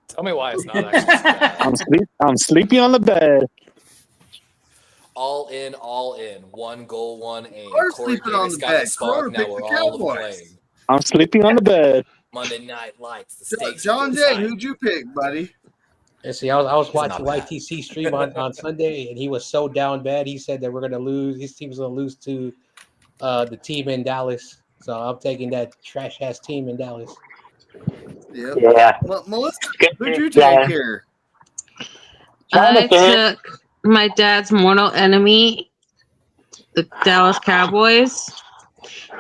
Tell me why it's not actually so bad. I'm sleepy on the bed. All in. One goal, one aim. We're Corey sleeping on Davis the got bed. the spark. Corey Now picked we're the all Cowboys. playing. I'm sleeping on the bed. Monday Night Lights. The stakes. John are Jay, decided. who'd you pick, buddy? And see, I was It's watching not bad. YTC stream on Sunday, and he was so down bad. He said that we're going to lose. His team's going to lose to the team in Dallas. So I'm taking that trash ass team in Dallas. Yep. Yeah. Melissa, Good who'd you pick, take Dan. here? I took my dad's mortal enemy, the Dallas Cowboys.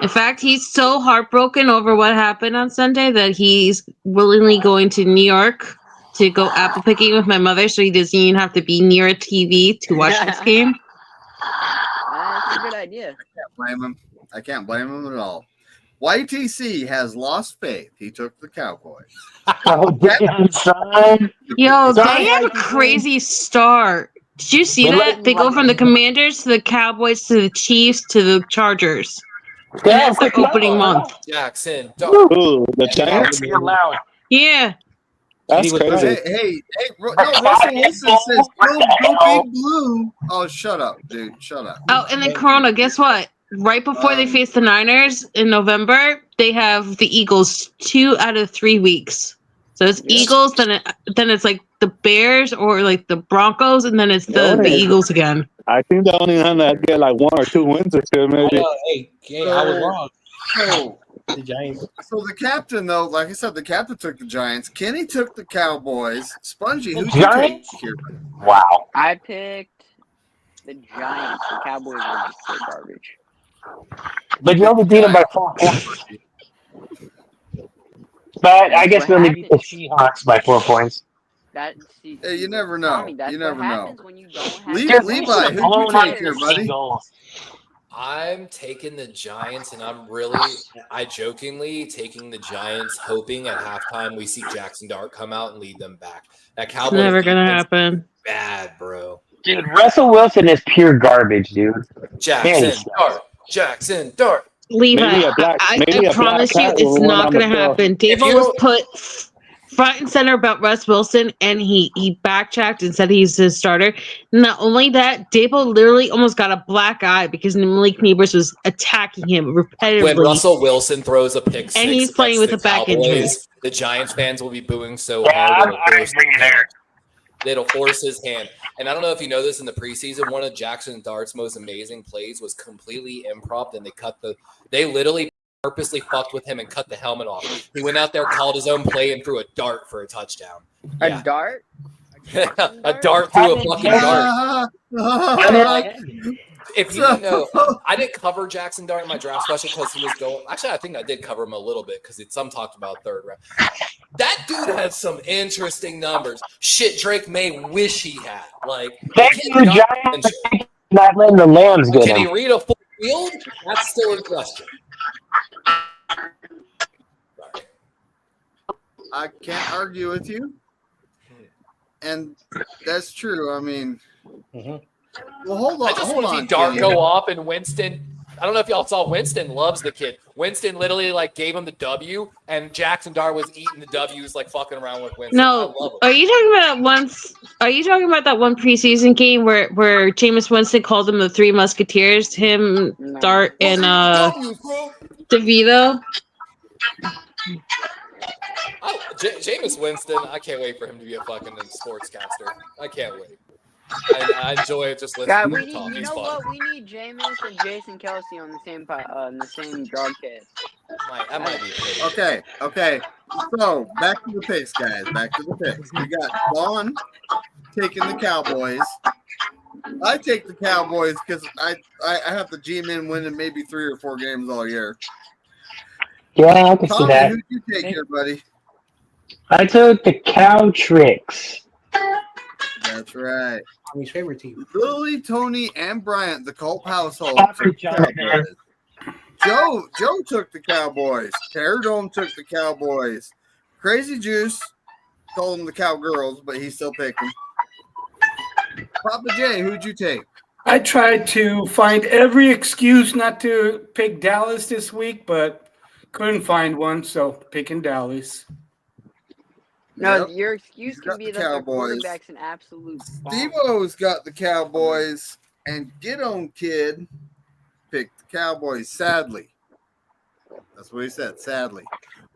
In fact, he's so heartbroken over what happened on Sunday that he's willingly going to New York to go apple picking with my mother so he doesn't even have to be near a TV to watch this game. That's a good idea. I can't blame him at all. YTC has lost faith. He took the Cowboys. Oh, damn, son. Yo, Sorry, they have a YTC. crazy start. Did you see They let that? me They go watch from the it. Commanders to the Cowboys to the Chiefs to the Chargers. And Yeah, that's their quick opening month. Jackson. Ooh, the Giants. You're loud. Yeah. That's He was crazy. Hey, no, Russell Wilson says go Big Blue. Oh, shut up, dude. Shut up. Oh, and then Corona, guess what? Right before they face the Niners in November, they have the Eagles 2 out of 3 weeks. So it's Eagles, then it's like the Bears or like the Broncos, and then it's the Eagles again. I think the only one that get like 1 or 2 wins this year, maybe. Hey, I was wrong. So, The Giants. so the captain, though, like I said, the captain took the Giants. Kenny took the Cowboys. Spongy, who'd you take Giants? here? Wow. I picked the Giants. The Cowboys are just straight garbage. But you only beat them by 4 points. But I guess we only beat the Seahawks by 4 points. Hey, you never know. Tommy, that's You never what know. happens when you don't have Levi, They're who'd you blown take out here, the buddy? Eagles. I'm taking the Giants, and I jokingly taking the Giants, hoping at halftime we see Jackson Dart come out and lead them back. That It's Cowboys never gonna defense happen. bad, bro. Dude, Russell Wilson is pure garbage, dude. Jackson Dart. Levi, Maybe a black- I maybe a black promise you, cat it's will run not on the going to field. happen. If Dabo you was don't- put front and center about Russ Wilson, and he backtracked and said he's his starter. Not only that, Dabo literally almost got a black eye because Malik Neighbors was attacking him repetitively. When Russell Wilson throws a pick six And he's playing against with the a back injury. Cowboys, the Giants fans will be booing so Yeah, hard I agree there. it'll force his hand. And I don't know if you know this, in the preseason, one of Jackson Dart's most amazing plays was completely improv. And they literally purposely fucked with him and cut the helmet off. He went out there, called his own play, and threw a dart for a touchdown. A dart? A dart through a fucking dart. If you didn't know, I didn't cover Jackson Dart in my draft special because he was going. Actually, I think I did cover him a little bit because some talked about third round. That dude had some interesting numbers. Shit, Drake May wish he had. Like, Thank can you, Giants, not letting the Lambs get he him. read a full field? That's still in question. I can't argue with you, and that's true. I mean, well, hold on. I just hold want to on, see Dart Kenny. go off, and Winston. I don't know if y'all saw. Winston loves the kid. Winston literally gave him the W, and Jackson Dart was eating the W's, fucking around with Winston. No, I love him. are you talking about Are you talking about that one preseason game where Jameis Winston called them the Three Musketeers? Him, No. Dart, and DeVito. Jameis Winston, I can't wait for him to be a fucking sportscaster. I can't wait. I enjoy just God, listening we to him talk. need. You He's know fun. what? We need Jameis and Jason Kelsey on the same broadcast. That might be pretty. Okay. So back to the picks, guys. Back to the picks. We got Vaughn taking the Cowboys. I take the Cowboys because I have the G-men winning maybe 3 or 4 games all year. Yeah, I can see Tommy, that. who'd you take here, buddy? I took the Cow Tricks. That's right. Tommy's favorite team. Billy, Tony, and Bryant, the Culp household. Sorry, took the Cowboys. Joe took the Cowboys. Terradome took the Cowboys. Crazy Juice called them the Cowgirls, but he still picked them. Papa J, who'd you take? I tried to find every excuse not to pick Dallas this week, but couldn't find one, so picking Dallas. No, Yep. your excuse He's can got be the that their Cowboys. quarterback's an absolute bomb. Steve-O's got the Cowboys, and Get On Kid picked the Cowboys, sadly. That's what he said, sadly.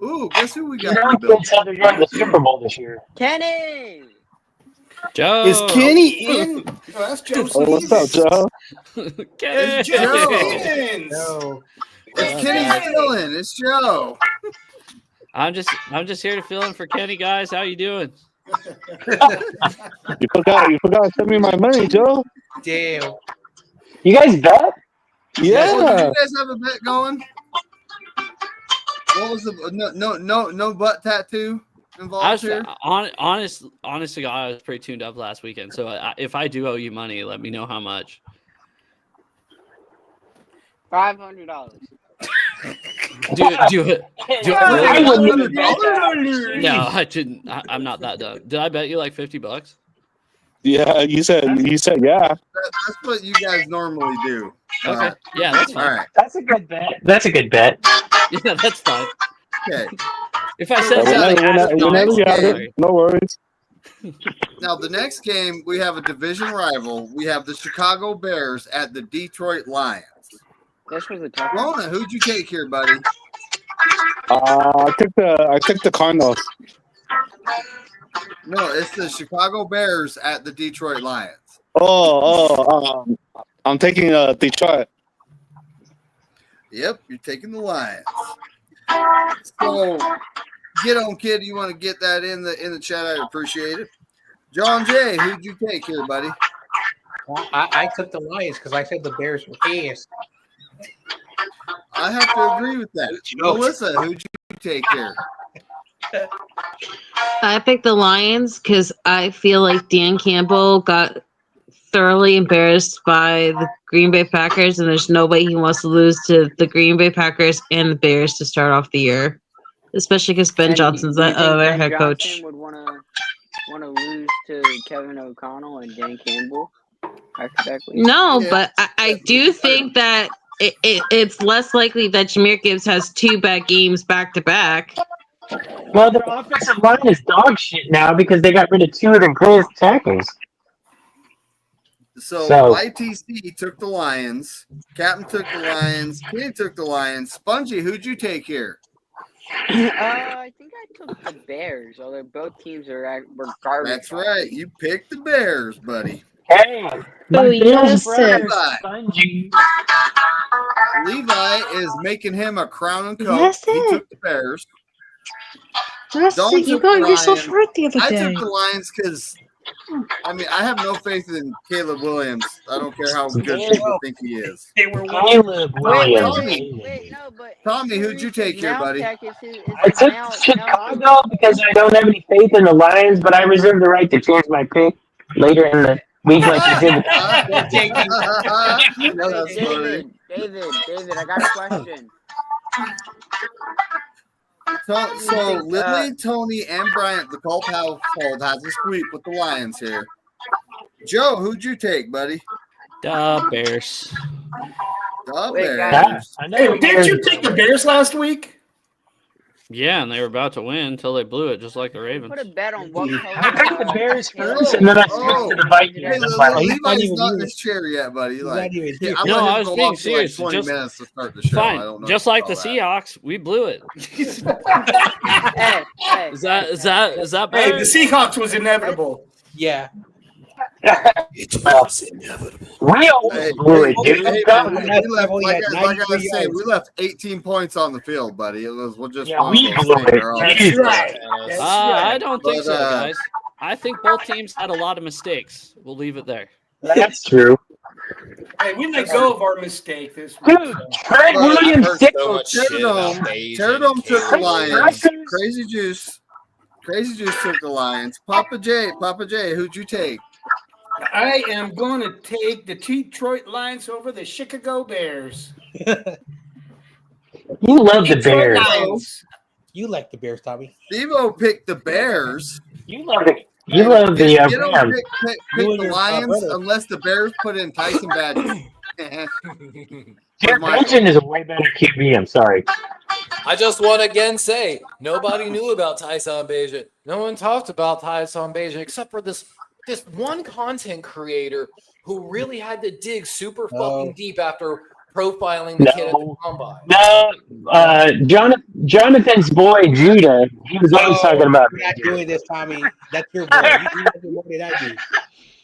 Ooh, guess who we got? You know, Bill? kids have to go to the Super Bowl this year. Kenny! Joe. Is Kenny in? Oh, that's Joe. Oh, what's up, Joe? It's Joe Stevens. No. It's Kenny still in. It's Joe. I'm just here to fill in for Kenny, guys. How you doing? You forgot to send me my money, Joe. Damn. You guys bet? Oh, did Yeah. you guys have a bet going? What was the no butt tattoo I involved was here? honest to God, I was pretty tuned up last weekend. So if I do owe you money, let me know how much. $500. Do it. I wouldn't even No, I didn't. I'm not that dumb. Did I bet you like $50? Yeah, you said yeah. That's what you guys normally do. Okay. Yeah, that's All fine. right. That's a good bet. That's a good bet. Yeah, that's fine. Okay. If I said Yeah, something, Whenever you have sorry. it, no worries. Now the next game we have a division rival. We have the Chicago Bears at the Detroit Lions. This was a tough one. Rona, who'd you take here, buddy? I took the Cardinals. No, it's the Chicago Bears at the Detroit Lions. I'm taking Detroit. Yep, you're taking the Lions. So, Get On Kid, you want to get that in the chat? I'd appreciate it. John Jay, who'd you take here, buddy? Well, I took the Lions because I said the Bears were ass. I have to agree with that. Melissa, who'd you take here? I picked the Lions because I feel like Dan Campbell got thoroughly embarrassed by the Green Bay Packers, and there's no way he wants to lose to the Green Bay Packers and the Bears to start off the year, especially because Ben And Johnson's do you think their Ben head coach. Johnson would want to lose to Kevin O'Connell and Dan Campbell? No, Yeah. but I do think that it's less likely that Jahmyr Gibbs has 2 bad games back to back. Well, their offensive line is dog shit now because they got rid of 2 of their greatest tackles. So YTC took the Lions. Captain took the Lions. Kenny took the Lions. Spongy, who'd you take here? I think I took the Bears, although both teams were garbage. That's right. You picked the Bears, buddy. Hey, Oh, yes, sir. Levi is making him a crown and coat. Yes, He sir. took the Bears. Justin, you got yourself hurt the other I day. took the Lions because, I have no faith in Caleb Williams. I don't care how good people think he is. They were Caleb Williams. Wait, no, but Tommy, who'd you take here, buddy? Maltech I took Chicago because I don't have any faith in the Lions, but I reserve the right to change my pick later in the week like I did with David, I got a question. So Lily, Tony, and Bryant, the Culp household, has a sweep with the Lions here. Joe, who'd you take, buddy? The Bears. The Wait, Bears. Hey, didn't you take the Bears last week? Yeah, and they were about to win until they blew it, just like the Ravens. Put a bet on what I took the Bears first, and then I switched to the Vikings. Hey, That's why Levi's not in his chair yet, buddy. He's Like, not even yeah, here. I'm No, letting I him was go being off for like serious. 20 Just- minutes to start the show. I Fine, don't know just about like the that. Seahawks, we blew it. Hey, Is that Hey, better? the Seahawks was inevitable. Yeah. It was inevitable. we almost blew it, dude. Hey, Come man, on. we left, only like had I was 93 saying, yards. we left 18 points on the field, buddy. It was just Yeah, one we of those blew things. it. They're all- That's right. I don't think But, so, guys. I think both teams had a lot of mistakes. We'll leave it there. That's true. Hey, we let go of our mistake this week. Dude, so. Trent Well, I've Williams heard did so much shit about Beige and Pterodome took the Caleb. Lions. Crazy Juice took the Lions. Papa J, who'd you take? I am going to take the Detroit Lions over the Chicago Bears. You love the Detroit Bears. Lions. You like the Bears, Tommy. Steve-O picked the Bears. You love it. You love the You don't Rams. pick You and the your Lions brother. unless the Bears put in Tyson Badgett. Jared Benson is a way better QB. I'm sorry. I just want to again say nobody knew about Tyson Bagent. No one talked about Tyson Bagent except for this one content creator who really had to dig super fucking deep after profiling the kid at the combine. No, Jonathan's boy Judah. He was always talking about. You're not doing this, Tommy. That's your boy. You know more than I do.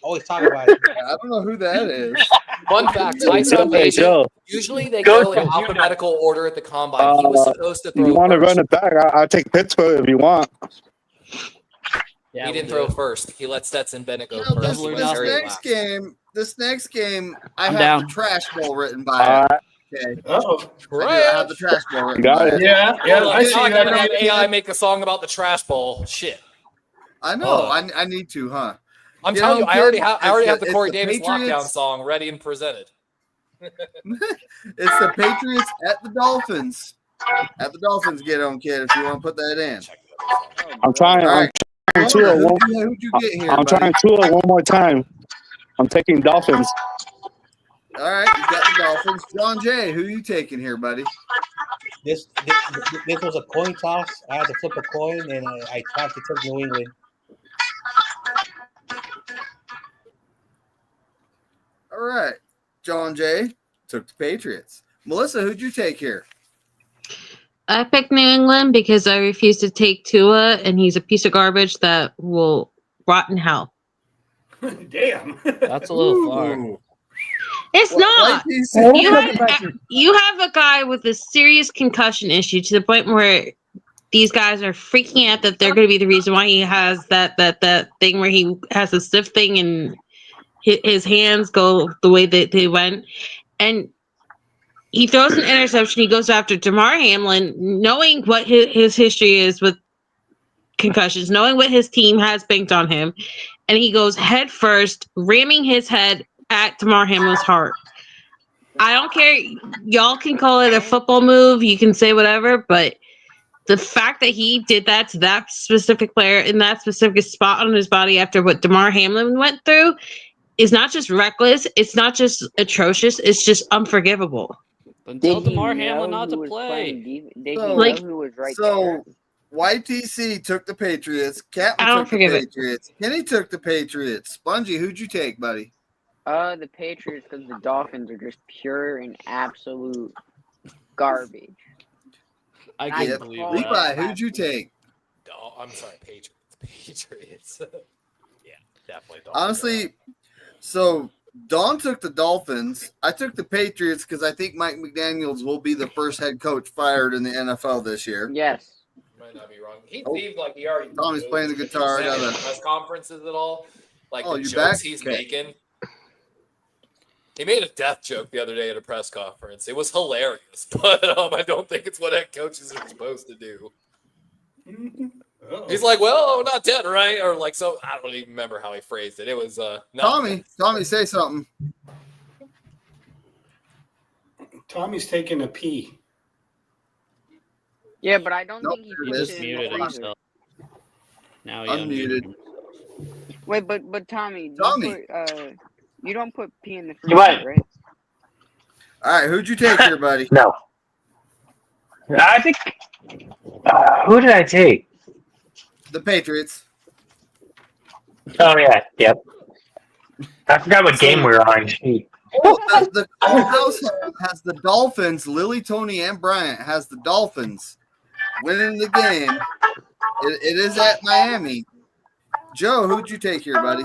Always talk about it. I don't know who that is. Fun fact: Tyson Hey, Bagent. Joe, Usually they Go go in to Judah. alphabetical order at the combine. He was supposed to throw. you want to first. run it back? I'll take Pittsburgh if you want. Yeah, He didn't we'll throw do it. first. He let Stetson Bennett go You know, first. this, He was Absolutely very not. this next game, I I'm have down. the trash bowl written by it. Okay. Oh, I have the trash bowl written Got by it. it. yeah, yeah. Hold on, I I'm see not that. gonna have AI make a song about the trash bowl. Shit. I know. Oh. I need to, huh? I'm You telling you, know, I already kid, have the it's Corey the Davis lockdown Patriots. song ready and presented. It's the Patriots at the Dolphins. At the Dolphins, get on, kid, if you want to put that in. I'm trying. All right. I'm trying Tua one. Who'd you get here, I'm buddy? trying Tua one more time. I'm taking Dolphins. All right, you got the Dolphins. John Jay, who you taking here, buddy? This was a coin toss. I had to flip a coin, and I tried to take New England. All right. John Jay took the Patriots. Melissa, who'd you take here? I picked New England because I refuse to take Tua, and he's a piece of garbage that will rot in hell. Damn. That's a little far. Ooh. It's Well, not. like he said- You have a guy with a serious concussion issue to the point where these guys are freaking out that they're going to be the reason why he has that thing where he has a stiff thing and his hands go the way that they went, and he throws an interception. He goes after Damar Hamlin, knowing what his history is with concussions, knowing what his team has banked on him, and he goes head first, ramming his head at Damar Hamlin's heart. I don't care. Y'all can call it a football move. You can say whatever, but the fact that he did that to that specific player in that specific spot on his body after what Damar Hamlin went through is not just reckless. It's not just atrocious. It's just unforgivable. Then Did tell he DeMar know Hamlin not who to was play. playing Did So- he Like- know who was right So YTC took the Patriots. Captain I don't took the forgive it. Patriots. Kenny took the Patriots. Spongy, who'd you take, buddy? there? The Patriots, because the Dolphins are just pure and absolute garbage. I I can't Yep. believe call that. Levi, who'd you take? Oh, I'm sorry, Patriots. Yeah, definitely. Dolphins. Honestly, so Don took the Dolphins. I took the Patriots because I think Mike McDaniels will be the first head coach fired in the NFL this year. Yes. Might not be wrong. He Oh. seems like he already. Tommy's knows playing the what guitar. I he's saying gotta- at press conferences at all. Like Oh, the you jokes back? he's Okay. making. He made a death joke the other day at a press conference. It was hilarious, but I don't think it's what head coaches are supposed to do. He's like, "Well, I'm not dead, right?" Or like, so I don't even remember how he phrased it. It was no. Tommy, say something. Tommy's taking a pee. Yeah, but I don't Nope, think he there it puts is. it Just in the muted freezer. himself. Now he Unmuted. unmuted. Wait, but Tommy, Tommy. you don't put pee in the What? freezer, right? All right, who'd you take here, buddy? No. I think. Who did I take? The Patriots. Oh yeah, yep. I forgot what game we were on. Gee. The house has the Dolphins. Lily, Tony, and Bryant has the Dolphins winning the game. It is at Miami. Joe, who'd you take here, buddy?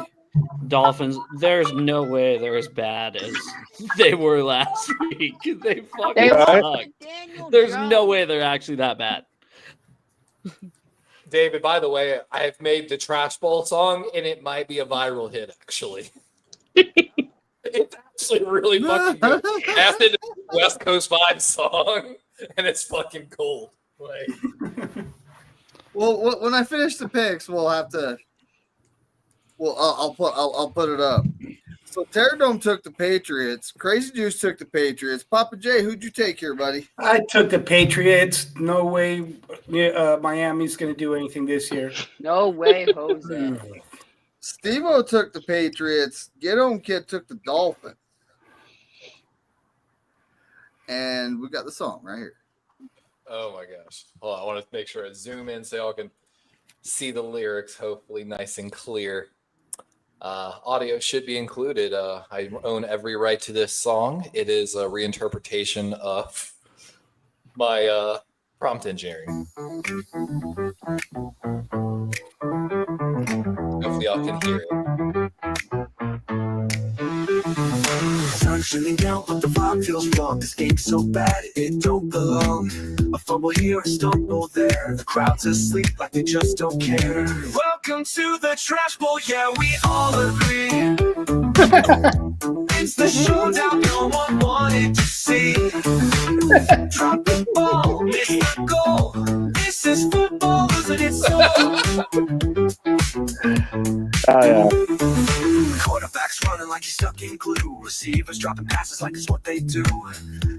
Dolphins, there's no way they're as bad as they were last week. They fucking They Right. lost suck. to Daniel There's Jones. no way they're actually that bad. David, by the way, I have made the Trash Bowl song, and it might be a viral hit, actually. It's actually really fucking good. I have to do the West Coast Vibe song, and it's fucking cool. Like, Well, when I finish the picks, we'll have to. Well, I'll put it up. So Terradome took the Patriots. Crazy Juice took the Patriots. Papa J, who'd you take here, buddy? I took the Patriots. No way Miami's going to do anything this year. No way, Jose. Steve-O took the Patriots. Get On Kid took the Dolphins. And we got the song right here. oh my gosh. Hold on, I want to make sure I zoom in so y'all can see the lyrics, hopefully nice and clear. Audio should be included. I own every right to this song. It is a reinterpretation of my prompt engineering. Hopefully y'all can hear it. Sun's shining down, but the vibe feels wrong. This game's so bad, it don't belong. A fumble here, a stumble there. The crowd's asleep like they just don't care. Welcome to the Trash Bowl, yeah, we all agree. It's the showdown no one wanted to see. Drop the ball, miss the goal. This is football, isn't it so? Oh yeah. Quarterback's running like he's stuck in glue. Receivers dropping passes like it's what they do.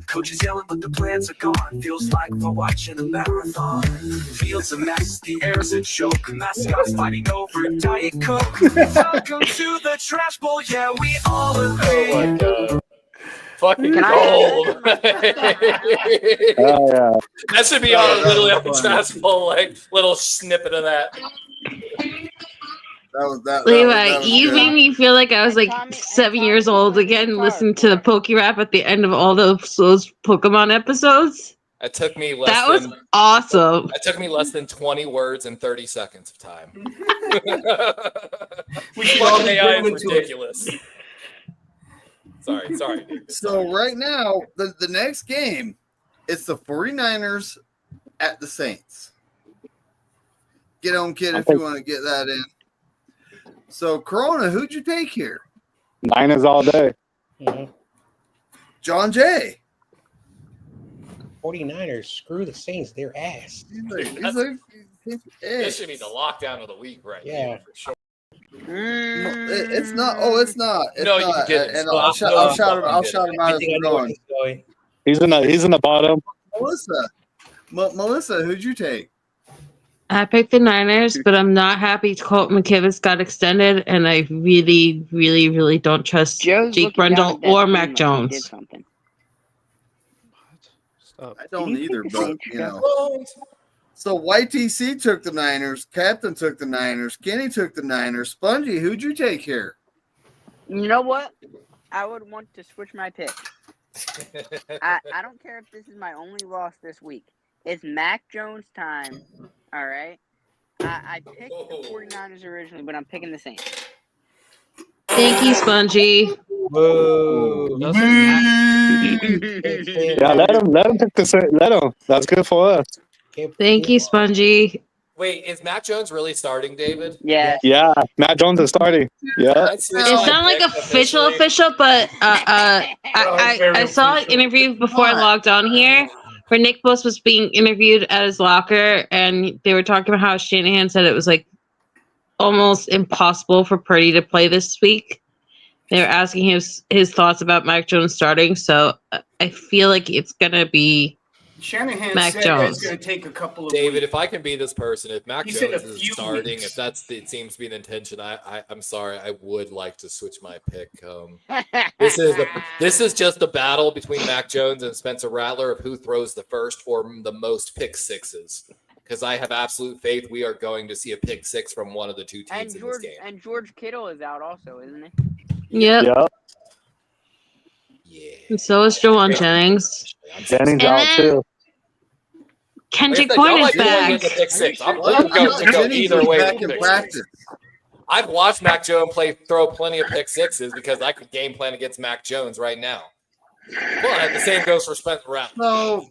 Coaches yelling, but the plans are gone. Feels like we're watching a marathon. Fields a mess, the air's a joke. Mascots fighting over Diet Coke. Welcome to the Trash Bowl, yeah, we all agree. Oh my god. Fucking Can I- gold. Oh yeah. That should be on literally on the Trash Bowl, like little snippet of that. That was Levi, you good. made me feel like I was like Tommy- 7 Tommy, years old play again, guitar listening to the for Poke Rap at the end of all those Pokemon episodes. It took me less That was than awesome. it took me less than 20 words and 30 seconds of time. We should all Fucking be AI is going to it. ridiculous. Sorry, David. So right now, the next game, it's the 49ers at the Saints. Get on, kid, if you want to get that in. So Corona, who'd you take here? Niners all day. John Jay. 49ers, screw the Saints, they're ass. This should be the lockdown of the week, right? Yeah. here, for sure. It's not. Oh, it's not. It's No, you not. didn't. And So I'll shout him I out as think I we're know where going. this is going. He's in the bottom. Melissa, who'd you take? I picked the Niners, but I'm not happy Colt McKivitz got extended, and I really, really, really don't trust Joe's Jake looking down Brundle at that or screen Mac like he did Jones. something. I don't either, the but Saints, you Joe? know. So YTC took the Niners. Captain took the Niners. Kenny took the Niners. Spongy, who'd you take here? You know what? I would want to switch my pick. I don't care if this is my only loss this week. It's Mac Jones time. All right. I picked the 49ers originally, but I'm picking the Saints. Thank you, Spongy. Whoa. Yeah, let him pick the let him. That's good for us. Thank you, Spongy. Wait, is Mac Jones really starting, David? Yes. Yeah, Matt Jones is starting. Yeah. It's not like official, but I saw an interview before I logged on here where Nick Bosa was being interviewed at his locker, and they were talking about how Shanahan said it was like almost impossible for Purdy to play this week. They were asking his thoughts about Mac Jones starting, so I feel like it's gonna be Shanahan Mac said Jones. that it's going to take a couple of David, weeks. if I can be this person, if Mac He said Jones a is few starting, weeks. if it seems to be the intention, I'm sorry, I would like to switch my pick. This is just a battle between Mac Jones and Spencer Rattler of who throws the first or the most pick sixes. Because I have absolute faith we are going to see a pick six from one of the two teams in this game. And George Kittle is out also, isn't he? Yep. Yeah. And so is Jawan Jennings. Jennings out too. Kendrick Like I said, Bourne y'all is might back. win the pick six. I'm Well, willing to go either way with in pick practice. six. I've watched Mac Jones throw plenty of pick sixes because I could game plan against Mac Jones right now. But the same goes for Spencer Rattler.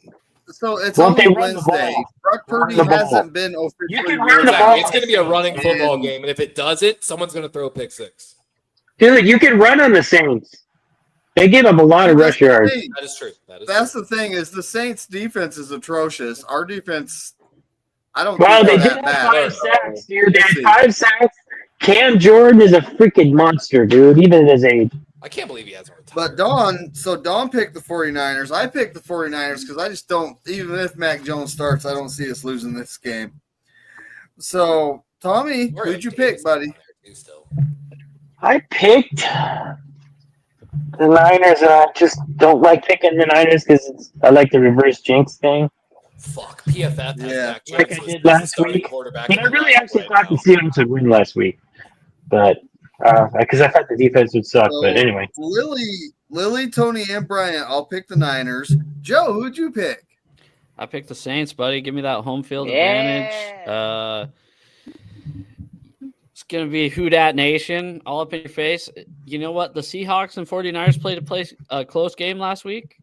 So it's Won't they only run the Wednesday. ball? Brock Purdy Run the ball. hasn't been officially. You can ruled run the out. ball. It's going to be a running football And- game, and if it doesn't, someone's going to throw a pick six. Dude, you can run on the Saints. They give up a lot of rush yards. That is true. That's the thing is the Saints' defense is atrocious. Our defense, I don't. Wow, think they they're did that have bad. 5 sacks, dude. They We'll had see. 5 sacks. Cam Jordan is a freaking monster, dude, even at his age. I can't believe he hasn't retired. But Dawn picked the 49ers. I picked the 49ers because I just don't, even if Mac Jones starts, I don't see us losing this game. So, Tommy, who'd you pick, buddy? I picked the Niners, and I just don't like picking the Niners because I like the reverse jinx thing. Fuck, PFF has Mac Jones Like I listed did as the last starting week. quarterback. But I really actually thought the Seahawks would win last week. But because I thought the defense would suck. So, But anyway. Lily, Tony, and Bryant, I'll pick the Niners. Joe, who'd you pick? I picked the Saints, buddy. Give me that home field advantage. It's going to be who dat nation all up in your face. You know what? The Seahawks and 49ers played a close game last week.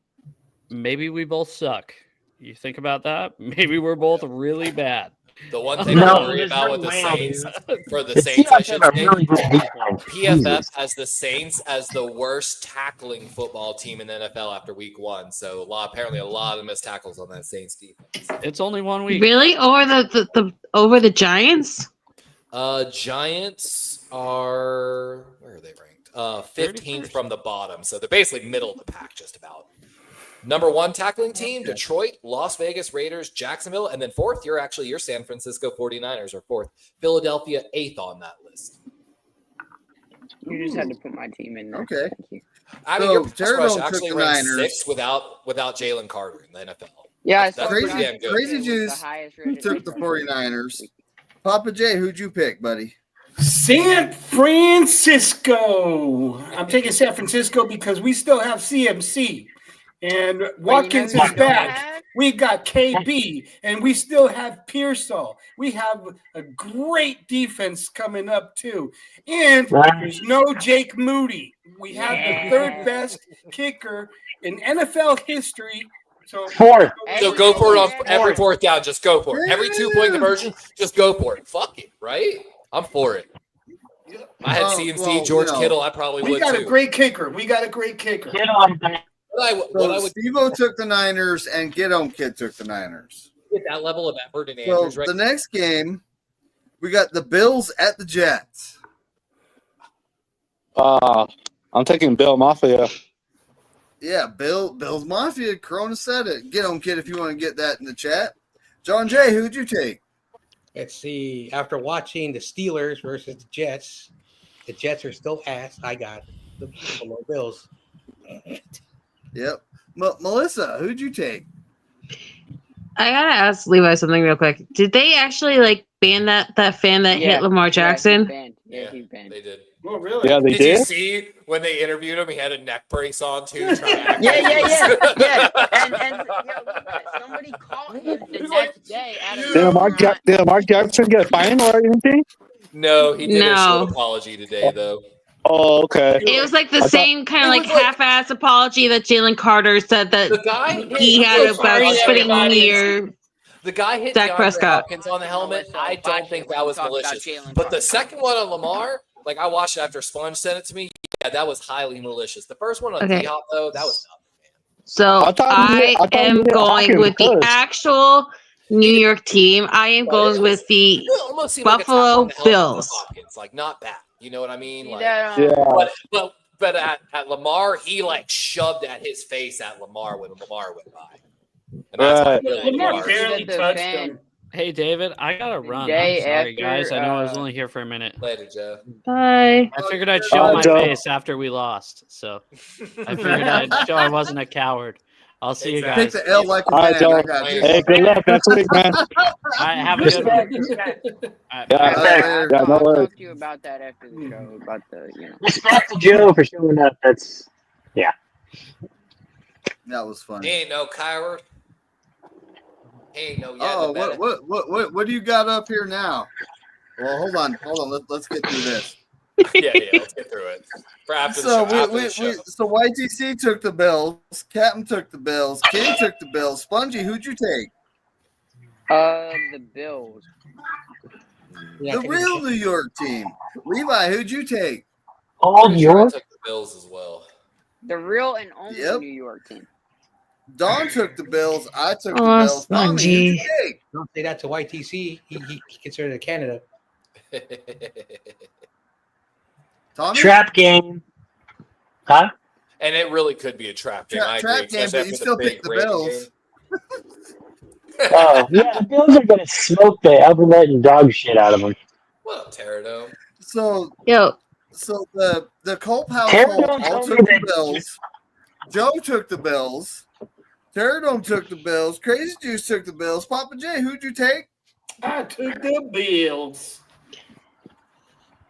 Maybe we both suck. You think about that? Maybe we're both really bad. The one thing I worry about with the Saints, for the Saints, I should say, PFF has the Saints as the worst tackling football team in the NFL after week 1. So apparently a lot of missed tackles on that Saints defense. It's only 1 week. Really? Over the Giants? Giants are, where are they ranked? 15th from the bottom. So they're basically middle of the pack just about. Number 1 tackling team, Detroit, Las Vegas Raiders, Jacksonville, and then 4th, your San Francisco 49ers are 4th. Philadelphia 8th on that list. You just had to put my team in there. Okay. Thank you. I mean, So, your pass rush Terrell actually took the ranked Niners. 6th without Jalen Carter in the NFL. Yeah, That's pretty damn good. Crazy Juice took the 49ers. Papa J, who'd you pick, buddy? San Francisco. I'm taking San Francisco because we still have CMC. And Watkins is back. We got KB, and we still have Pearsall. We have a great defense coming up, too. And there's no Jake Moody. We have the 3rd best kicker in NFL history. So go for it on every 4th down. Just go for it. Every 2-point conversion, just go for it. Fuck it, right? I'm for it. I had CMC, George Kittle. I probably would, We got too. a great kicker. Steve-O took the Niners, and Get On Kid took the Niners. Get that level of effort in So Andrews right the next game, we got the Bills at the Jets. I'm taking Bill Mafia. Yeah, Bills Mafia. Corona said it. Get On Kid if you want to get that in the chat. John Jay, who'd you take? Let's see. After watching the Steelers versus the Jets are still ass. I got the Buffalo Bills. Yep. Melissa, who'd you take? I gotta ask Levi something real quick. Did they actually like ban that fan that hit Lamar Jackson? He's banned. They did. Oh, really? Yeah, they Did did. you see when they interviewed him? He had a neck brace on too. Yeah. And somebody caught him the next day at a Did Lamar Jackson get fined or anything? No, he did a No. short apology today, though. Oh, okay. It was like the same kind of like half-ass apology that Jalen Carter said that The guy he had about spitting near The guy hit Dak DeAndre Prescott. Hopkins on the helmet. I don't think that was malicious. But the second one on Lamar, like I watched it after Sponge sent it to me. Yeah, that was highly malicious. The first one on D-Hop, though, that was nothing. So I am going with the actual New York team. I am going with the Almost seemed like a tap on Buffalo the helmet Bills. for Hopkins, like not bad. You know what I mean? Like, Yeah. But at Lamar, he like shoved at his face at Lamar when Lamar went by. And that's Right. really Lamar barely touched him. Hey, David, I gotta run. day I'm sorry, after, guys. I know I was only here for a minute. Later, Joe. Bye. I figured I'd show Bye, my Joe. face after we lost. So I figured I'd show I wasn't a coward. I'll see you guys. Take the L like a All right, man. Joe. I got you. Hey, good luck next week, man. All right, have a good one. All right, Yeah, bye. no I'll worries. talk to you about that after the show. About the Respect to Joe for showing up. That's That was fun. He ain't no coward. He ain't no Oh, what do you got up here now? Well, hold on. Let's get through this. yeah, let's get through it. For after So the show. so YTC took the Bills, Captain took the Bills, King took the Bills. Spongy, who'd you take? the Bills. The real New York team. Levi, who'd you take? all Pretty sure I yours. took the Bills as well. The real and only Yep. New York team. Don took the Bills. I took the Oh, Bills. Tommy, who'd you Spongy. take? Don't say that to YTC. He considered it Canada. Tommy? Trap game. Huh? And it really could be a trap game. I Trap agree, game, especially but you after still big pick the Raiders Bills. game. Oh, yeah. The Bills are gonna smoke the alphabet and dog shit out of them. What up, Pterodome? So Yo, the Culp household Pterodome all told took me the that- Bills. Joe took the Bills. Pterodome took the Bills. Crazy Juice took the Bills. Papa J, who'd you take? I took the Bills.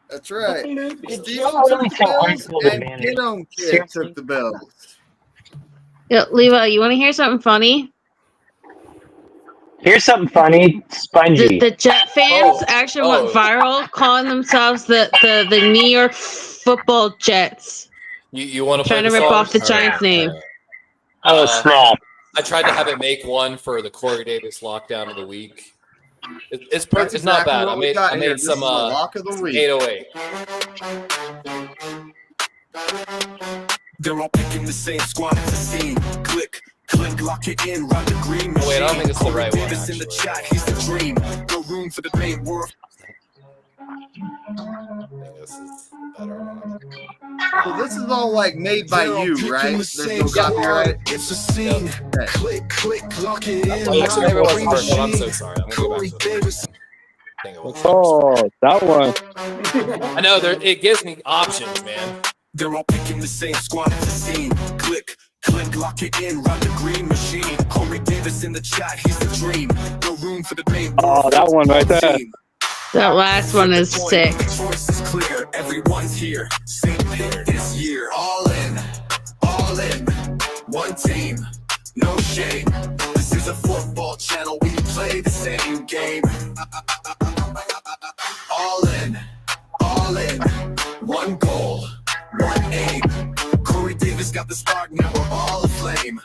That's right. Steve Joe really took the felt Bills, hard-field and advantage. Kiddo Kid Seriously. took the Bills. yo, Levi, you want to hear something funny? Here's something funny. Spongy. The Jet fans Oh, actually went viral calling themselves the New York Football Jets. You want to Trying to rip off the Giants name. Oh, snap. I tried to have it make one for the Korey Davis lockdown of the week. It's That's it's not exactly bad. what I we made got I here. made This some is the lock of the week. 808. They're all picking the same squad at the scene. Click, lock it in, run the green Oh, wait, I don't think it's the Korey right one, Davis in the actually. chat, he's the dream. No room for the main world. I think this is the better one. So this is all like made by They're all you, picking right? the There's same no squad. copyright. It's a scene. Okay. Click, lock it in. Oh, actually, maybe it wasn't the run first one. I'm the so green sorry. I'm gonna go back Korey to the Davis. I think it was. Oh, that one. I know it gives me options, man. They're all picking the same squad at the scene. Click, lock it in, run the green machine. Korey Davis in the chat, he's the dream. No room for the main Oh, that one right there. That last one is sick. The choice is clear, everyone's here. Same pick this year. All in, one team, no shame. This is a football channel, we play the same game. All in, one goal, one aim. Korey Davis got the spark, now we're all aflame.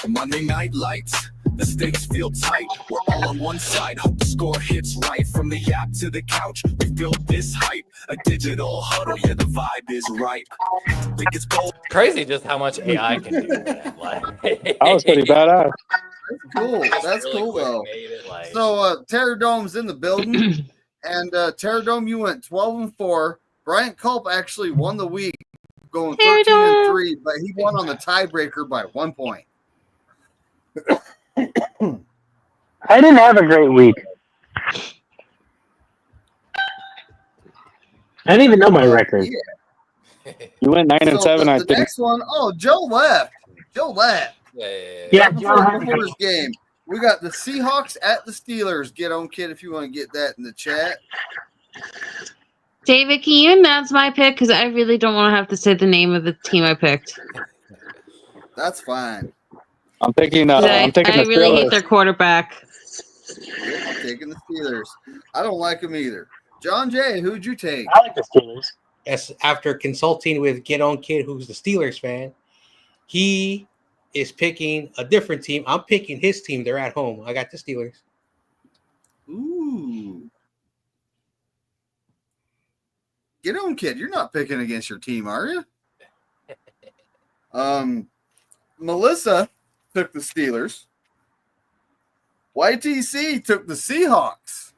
Monday night lights, the stakes feel tight. We're all on one side, hope the score hits right. From the app to the couch, we built this hype. A digital huddle, yeah, the vibe is right. Think it's gold. Crazy just how much AI can do. Man. Like, That was pretty badass. That's cool. That's really cool quick though. made it, like- So Terrordome's in the building, and Terrordome, you went 12-4. Bryant Culp actually won the week, going 13-3, but he won on the tiebreaker by 1 point. I didn't have a great week. I didn't even know my record. Yeah. You went 9 and 7, I the think. next one, Joe left. Joe left. Yeah, Before this game, we got the Seahawks at the Steelers. Get on, kid, if you want to get that in the chat. David, can you announce my pick? Because I really don't want to have to say the name of the team I picked. That's fine. I'm taking. I the really hate Steelers. their quarterback. Yep, I'm taking the Steelers. I don't like them either. John Jay, who'd you take? I like the Steelers. Yes, after consulting with Get On Kid, who's the Steelers fan, he is picking a different team. I'm picking his team. They're at home. I got the Steelers. Ooh. Get on, kid. You're not picking against your team, are you? Melissa took the Steelers. YTC took the Seahawks.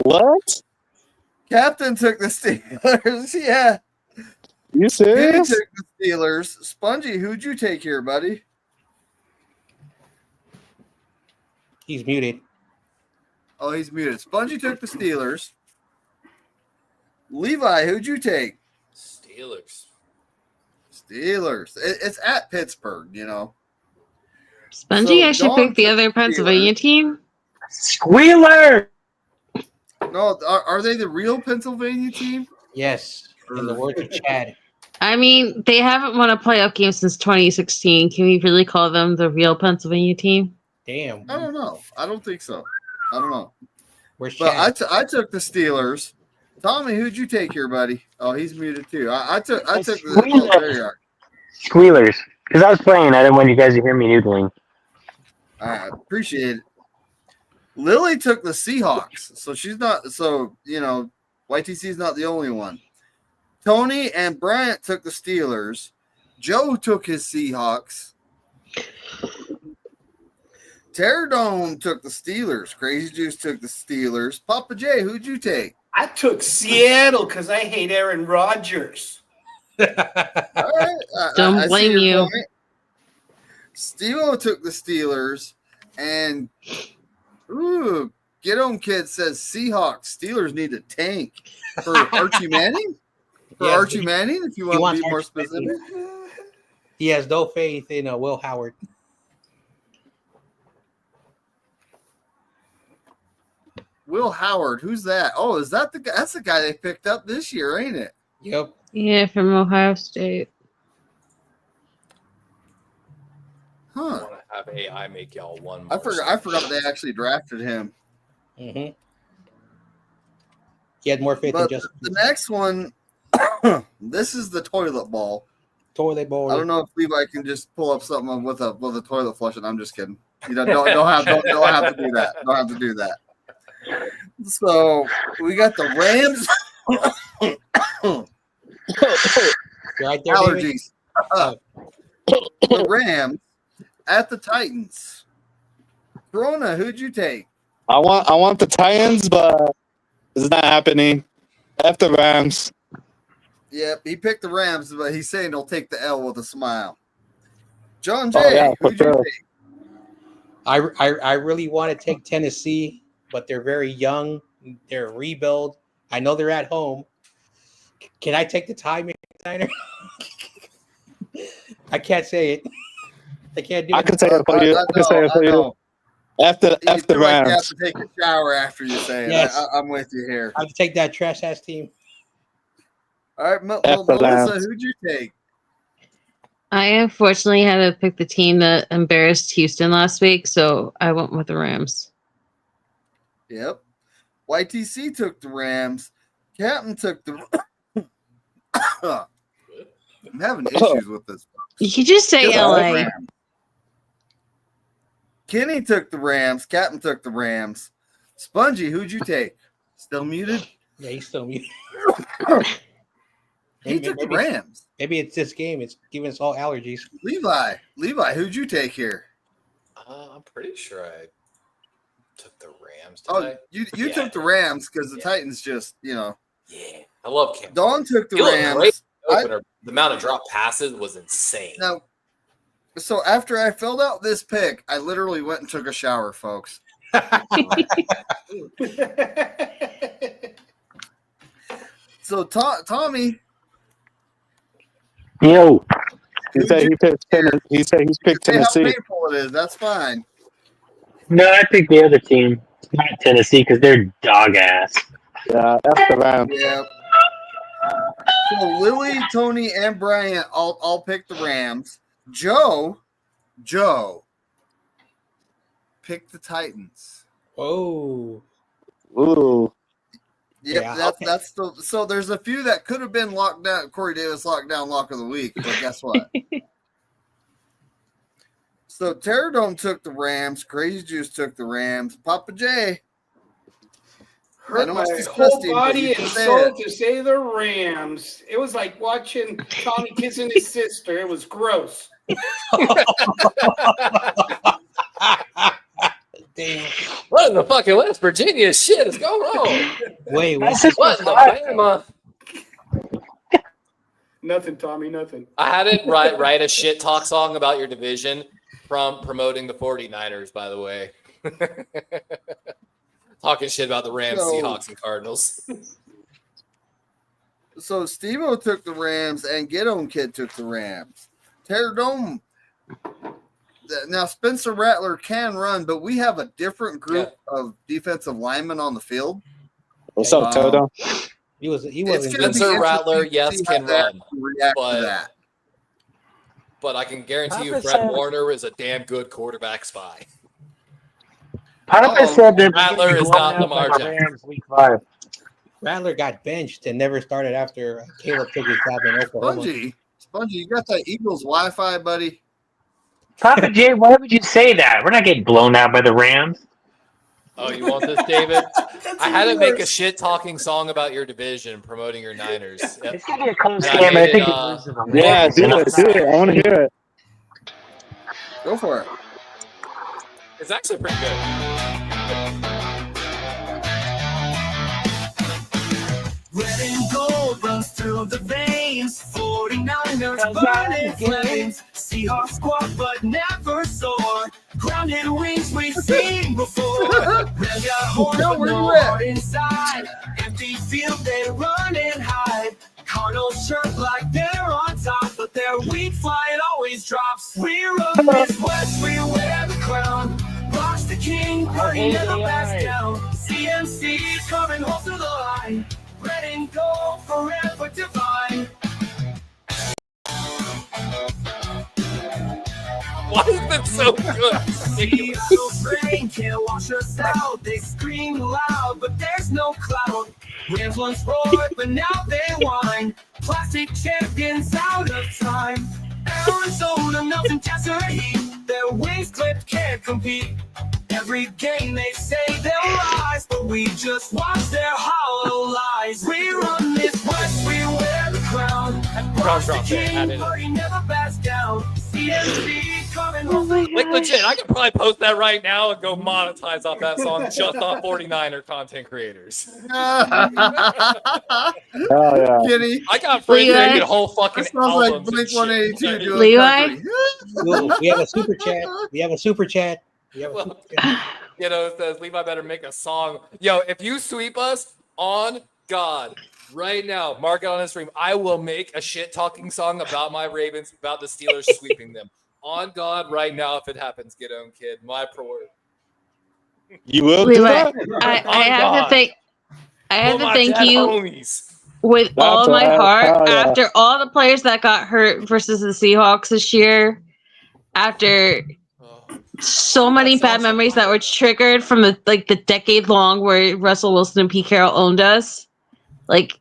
What? Captain took the Steelers. Yeah. You Kenny serious? took the Steelers. Spongy, who'd you take here, buddy? He's muted. Oh, he's muted. Spongy took the Steelers. Levi, who'd you take? Steelers. It's at Pittsburgh, you know. Spongy, So I should Dawn pick the took other the Pennsylvania team. Squealer. No, are they the real Pennsylvania team? Yes, in the words of Chad. I mean, they haven't won a playoff game since 2016. Can we really call them the real Pennsylvania team? Damn. I don't know. I don't think so. I don't know. Where's But Chad? I took the Steelers. Tommy, who'd you take here, buddy? Oh, he's muted too. I took the. Oh, there you are. Squealers. Because I was playing, I didn't want you guys to hear me noodling. I appreciate it. Lily took the Seahawks, so she's not. So you know, YTC's not the only one. Tony and Bryant took the Steelers. Joe took his Seahawks. Terradome took the Steelers. Crazy Juice took the Steelers. Papa J, who'd you take? I took Seattle because I hate Aaron Rodgers. All right, Don't I see blame your you. point. Steve-O took the Steelers, and ooh, Get On Kid says Seahawks. Steelers need a tank for Archie Manning. For Yes, Archie Manning, if you want to wants be more Archie specific. He has no faith in Will Howard. Will Howard, who's that? Oh, is that the guy? That's the guy they picked up this year, ain't it? Yep. Yeah, from Ohio State. I Huh. want to have AI make y'all one. I more forgot they actually drafted him. Mm-hmm. He had more faith But than just the next one, this is the toilet ball. toilet bowl. I don't know if Levi can just pull up something with a toilet flushing. I'm just kidding. You know, don't have to do that. Don't have to do that. So we got the Rams. You're right there, David? Allergies. The Rams at the Titans. Corona, who'd you take? I want the Titans, but it's not happening. F the Rams. Yep, he picked the Rams, but he's saying he'll take the L with a smile. John Jay, Oh, yeah, for who'd you sure. take? I really want to take Tennessee, but they're very young. They're a rebuild. I know they're at home. Can I take the tie, McDiner? I can't say it. I can't do it. I can say it for you. I can say it for you. F the You feel like you have Rams. to take a shower after you say it. Yes. I'm with you here. I have to take that trash ass team. All right, F the Melissa, Rams. who'd you take? I unfortunately had to pick the team that embarrassed Houston last week, so I went with the Rams. Yep. YTC took the Rams. Captain took the. I'm having issues with this. You could just say Took the LA. Rams. Kenny took the Rams. Captain took the Rams. Spongy, who'd you take? Still muted? Yeah, he's still muted. He took the Rams. Maybe it's this game. It's giving us all allergies. Levi, who'd you take here? I'm pretty sure I took the Rams. Did Oh, I? you Yeah. took the Rams because the Yeah. Titans just, Yeah, I love Cam. Dawn took the He looked great Rams. in the opener. The amount of drop passes was insane. Now, so after I filled out this pick, I literally went and took a shower, folks. So Tommy, Yo, He said he picked Tennessee. He said he's picked Say how Tennessee. painful it is. That's fine. No, I picked the other team, not Tennessee, because they're dog ass. Yeah, F the Rams. Yeah. So Lily, Tony, and Brian all picked the Rams. Joe picked the Titans. Oh, Ooh. Yep, Yeah, that's the so there's a few that could have been locked down. Korey Davis locked down lock of the week, but guess what? So Terradome took the Rams, Crazy Juice took the Rams, Papa J. I Hurt know my it's whole disgusting, but body you and can say soul it. to say the Rams. It was like watching Tommy kissing his sister. It was gross. damn. What in the fucking West Virginia shit is going on? Wait, That's what? just What in the hot. Bama? Nothing, Tommy, nothing. I had it write a shit talk song about your division from promoting the 49ers, by the way. Talking shit about the Rams, So- Seahawks, and Cardinals. So Steve-O took the Rams and Get On Kid took the Rams. Terradome. Now Spencer Rattler can run, but we have a different group of defensive linemen on the field. What's up, Toto? He It's wasn't gonna be good. Spencer Rattler, interesting to yes, see can how they run, react to but- that. But I can guarantee you, 100%. Fred Warner is a damn good quarterback spy. Papa Uh-oh. said they're Rattler is blown not out Lamar by the Jackson. Rams week 5. Rattler got benched and never started after Caleb took his job in Oklahoma. Spongy, you got that Eagles Wi-Fi, buddy? Papa J, why would you say that? We're not getting blown out by the Rams. Oh, you want this, David? That's I had to even make a worse. shit talking song about your division promoting your Niners. Yep. It's gonna be a close Yeah, I game, and I made think it, they lose to the Yeah, Rams. do it. I want to hear it. Go for it. It's actually pretty good. Red and gold runs through the veins. 49ers burning flames. Seahawks squawk but never soar. Grounded wings we've seen before. Red got horns Yo, but where no you at? heart inside. Empty field they run and hide. Cardinals chirp like they're on top, but their weak flight always drops. We run this west, we wear the crown. Box the king, but he never backs down. CMC coming home to the line. Red and gold forever divine. Why is that so good? Seattle's rain can't wash us out. They scream loud, but there's no cloud. Rams once roared, but now they whine. Plastic champions out of time. Arizona melting desert heat. Their wings clipped, can't compete. Every game they say they'll rise, but we just watch their hollow lies. We run this west, we wear the crown. Watch the king, but he never backs down. CMC coming home. Like legit, I could probably post that right now and go monetize off that song just on 49er content creators. Oh, yeah. Kitty. I got friends Levi? making whole fucking That sounds like albums and Blink shit. 182 doing Levi? country. Ooh, we have a super chat. We have a super chat. Well, you know, it says Levi better make a song. Yo, if you sweep us on God right now, mark it on his stream. I will make a shit talking song about my Ravens, about the Steelers sweeping them. On God right now, if it happens, get on, kid. My word. You will do Levi, that? I have God. to thank. I have For to my thank dead you homies. with all of my right. heart Oh, yeah. after all the players that got hurt versus the Seahawks this year. After Oh, so many That bad sounds memories like- that were triggered from the decade long where Russell Wilson and Pete Carroll owned us, like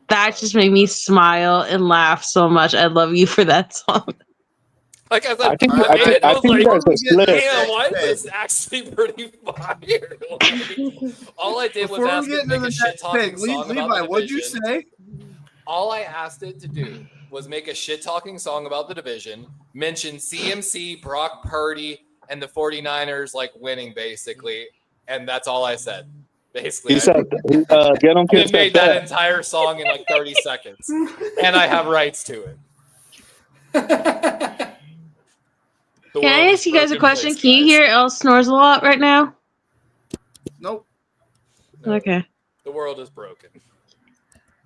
that just made me smile and laugh so much. I love you for that song. like I said, I think I made it. I was think you like, guys are split. damn, why is this actually pretty fire? Like, all I did was Before ask we it get to into make the a shit next talking pick, song about Levi, the what'd you division. say? All I asked it to do was make a shit talking song about the division, mention CMC, Brock Purdy, and the 49ers like winning basically, and that's all I said. Basically, He said, get on I kids made that. that entire song in like 30 seconds, and I have rights to it. The Can I world ask is you guys a broken question? place, Can you guys. hear El snores a lot right now? Nope. No, Okay. the world is broken.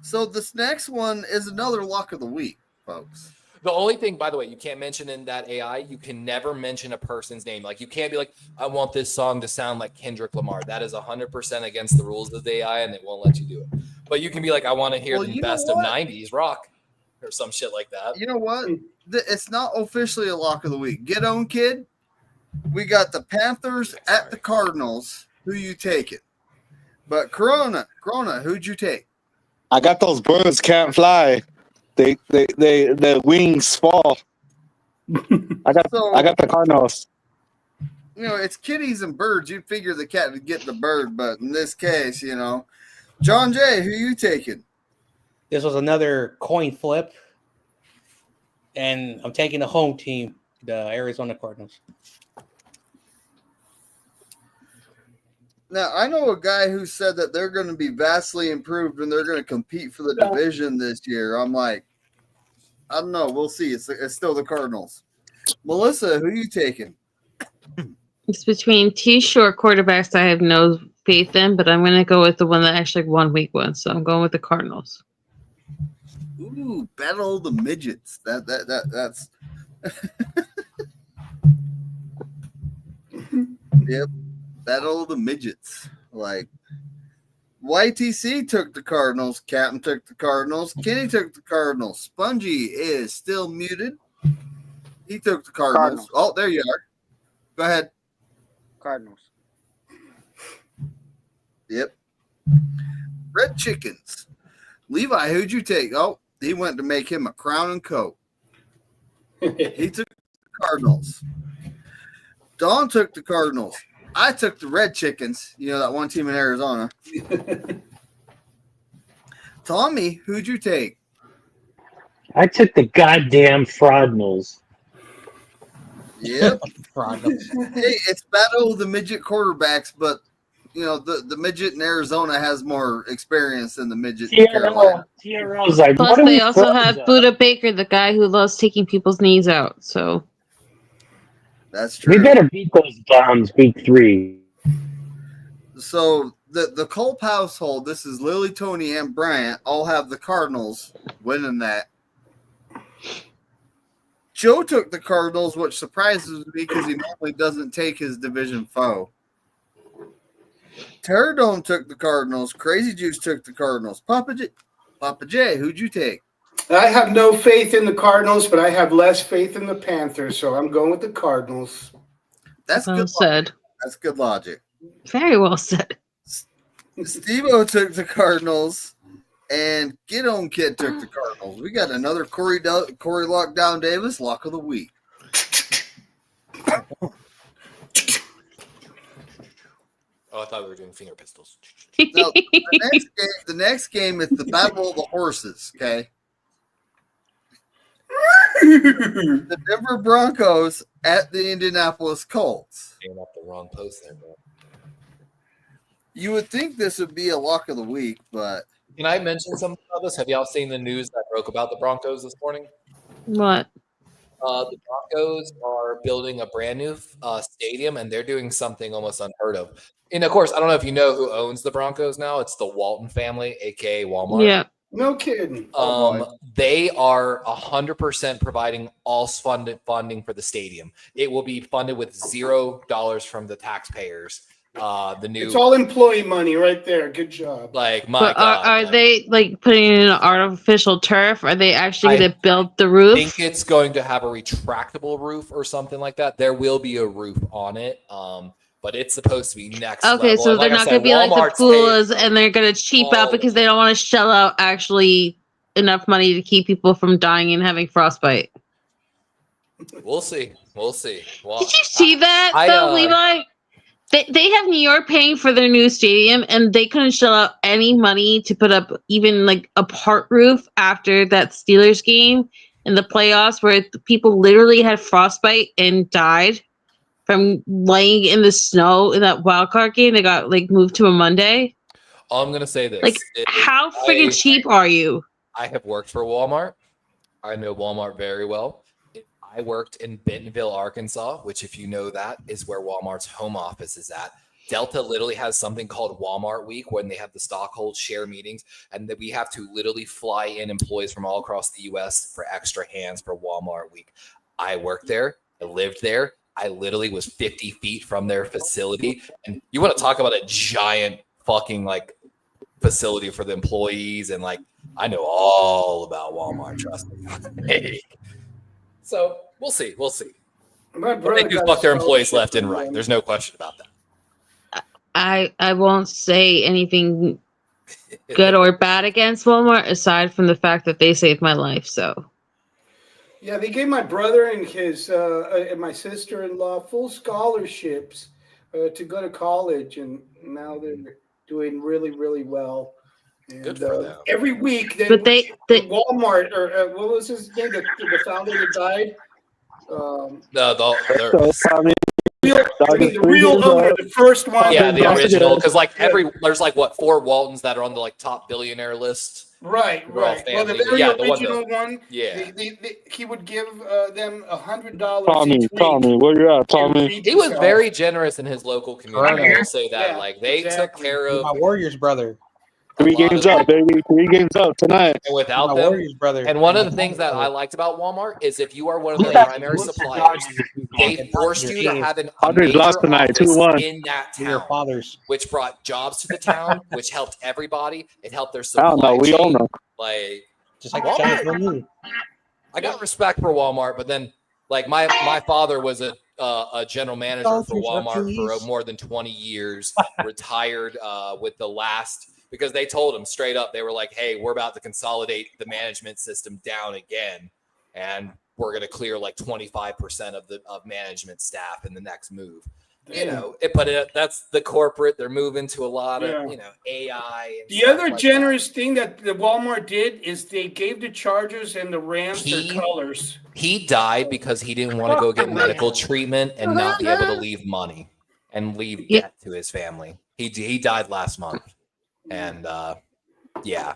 So this next one is another lock of the week, folks. The only thing, by the way, you can't mention in that AI, you can never mention a person's name. Like you can't be like, I want this song to sound like Kendrick Lamar. That is 100% against the rules of the AI, and it won't let you do it. But you can be like, I want to hear the best of 90s rock or some shit like that. You know what? It's not officially a lock of the week. Get on, kid. We got the Panthers at the Cardinals. Who you taking? But Corona, who'd you take? I got those birds can't fly. Their wings fall. I got the Cardinals. You know, it's kitties and birds. You'd figure the cat would get the bird, but in this case, you know, John Jay, who you taking? This was another coin flip, and I'm taking the home team, the Arizona Cardinals. Now, I know a guy who said that they're going to be vastly improved and they're going to compete for the division this year. I'm like, I don't know. We'll see. It's still the Cardinals. Melissa, who you taking? It's between two short quarterbacks I have no faith in, but I'm going to go with the one that actually won week 1. So I'm going with the Cardinals. Ooh, battle of the midgets. That's yep. Battle of the midgets. Like YTC took the Cardinals, Captain took the Cardinals, Kenny took the Cardinals. Spongy is still muted. He took the Cardinals. Oh, there you are. Go ahead. Cardinals. Yep. Red chickens. Levi, who'd you take? Oh, he went to make him a crown and coat. He took the Cardinals. Don took the Cardinals. I took the Red Chickens, you know, that one team in Arizona. Tommy, who'd you take? I took the goddamn Fraudnals. Yep. Hey, it's battle of the midget quarterbacks, but, you know, the midget in Arizona has more experience than the midget in Carolina. TRL's like, Plus, they also have Buda Baker, the guy who loves taking people's knees out. So that's true. We better beat those bombs week 3. So the Culp household, this is Lily, Tony, and Bryant, all have the Cardinals winning that. Joe took the Cardinals, which surprises me because he normally doesn't take his division foe. Terradome took the Cardinals. Crazy Juice took the Cardinals. Papa J, who'd you take? I have no faith in the Cardinals, but I have less faith in the Panthers, so I'm going with the Cardinals. That's well good said. Logic. That's good logic. Very well said. Steve-O took the Cardinals, and Get On Kid took the Cardinals. We got another Corey Lockdown Davis lock of the week. Oh, I thought we were doing finger pistols. Now, the next game is the Battle of the Horses, okay? The Denver Broncos at the Indianapolis Colts. Hanging up the wrong post there, bro. You would think this would be a lock of the week, but... Can I mention something about this? Have y'all seen the news that broke about the Broncos this morning? What? The Broncos are building a brand new stadium, and they're doing something almost unheard of. And, of course, I don't know if you know who owns the Broncos now. It's the Walton family, a.k.a. Walmart. Yeah. No kidding. They are 100% providing all funding for the stadium. It will be funded with $0 from the taxpayers. It's all employee money right there. Good job. Like, my But God. are they like putting in an artificial turf? Are they actually going to build the roof? I think it's going to have a retractable roof or something like that. There will be a roof on it. But it's supposed to be next level. Okay, so And they're like I not said, going to be like the Walmart's pools, and they're going to cheap out all- because they don't want to shell out actually enough money to keep people from dying and having frostbite. We'll see. We'll see. Well, Did you see that though, Levi? They have New York paying for their new stadium, and they couldn't shell out any money to put up even like a part roof after that Steelers game in the playoffs, where people literally had frostbite and died from laying in the snow in that wild card game. They got like moved to a Monday. I'm gonna say this. Like, how freaking cheap are you? I have worked for Walmart. I know Walmart very well. I worked in Bentonville, Arkansas, which, if you know that, is where Walmart's home office is at. Delta literally has something called Walmart Week when they have the stockhold share meetings, and that we have to literally fly in employees from all across the U.S. for extra hands for Walmart Week. I worked there. I lived there. I literally was 50 feet from their facility. And you want to talk about a giant fucking like facility for the employees, and like I know all about Walmart, trust me. So we'll see. But they do fuck their employees left and right. There's no question about that. I won't say anything good or bad against Walmart aside from the fact that they saved my life. So Yeah, they gave my brother and his and my sister-in-law full scholarships to go to college, and now they're doing really, really well. And, Good for them. Every week, But they Walmart or what was his name? The founder that died. The real owner, the first one. Yeah, the original. Because like there's like what 4 Waltons that are on the like top billionaire list. Right. Well, the very original one. Yeah. He would give them $100. Tommy, where you at, Tommy? He was very generous in his local community. I will say that. Yeah, like they took care of My Warriors brother. 3 games up, baby. 3 games up tonight. And without My them, Warriors brother. and one of the things that I liked about Walmart is if you are one of the primary suppliers, they forced you to have an Padres lost tonight, 2-1 in that Your town, fathers. which brought jobs to the town, which helped everybody. It helped their I supply don't know. We chain. all know. Like Just like Walmart. Walmart. I got respect for Walmart, but then like my father was a general manager for Walmart for more than 20 years, retired with the last, because they told him straight up, they were like, hey, we're about to consolidate the management system down again, and we're going to clear like 25% of management staff in the next move. You know, that's the corporate. They're moving to a lot of, AI. And the other like generous thing that the Walmart did is they gave the Chargers and the Rams their colors. He died because he didn't want to go get medical treatment and not be able to leave money and leave debt to his family. He died last month. And yeah.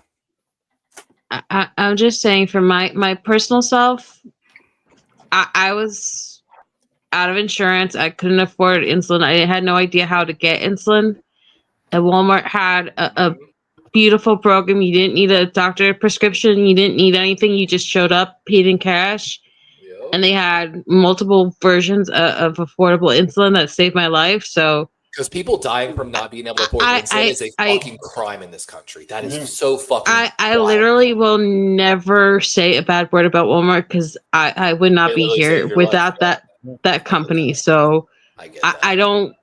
I'm just saying for my personal self, I was out of insurance. I couldn't afford insulin. I had no idea how to get insulin. And Walmart had a beautiful program. You didn't need a doctor prescription. You didn't need anything. You just showed up, paid in cash. Yep. And they had multiple versions of affordable insulin that saved my life. So because people dying from not being able to afford insulin is a fucking crime in this country. That is so fucking I literally will never say a bad word about Walmart because I would not be here without that company. So I don't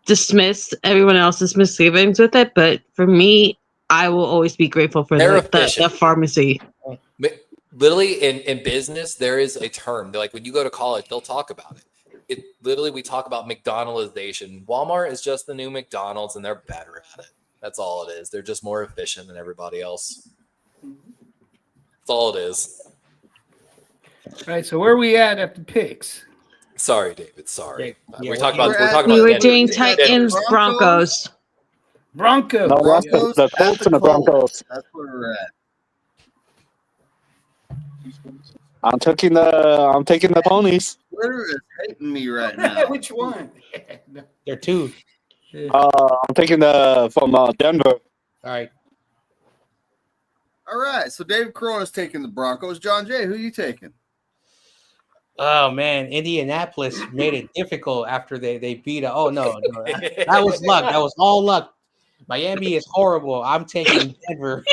dismiss everyone else's misgivings with it, but for me, I will always be grateful for the pharmacy. Literally in business, there is a term. Like when you go to college, they'll talk about it. We talk about McDonaldization. Walmart is just the new McDonald's, and they're better at it. That's all it is. They're just more efficient than everybody else. That's all it is. All right. So where are we at the picks? Sorry, David. Sorry. Yeah, we're talking about. We were doing Titans, Broncos. Broncos. No, the Colts and the Broncos. That's where we're at. I'm taking the ponies. Twitter is hating me right now. Which one? There are 2. I'm taking from Denver. All right. All right. So David Corona's taking the Broncos. John Jay, who are you taking? Oh man, Indianapolis made it difficult after they beat. Oh no, that was luck. That was all luck. Miami is horrible. I'm taking Denver.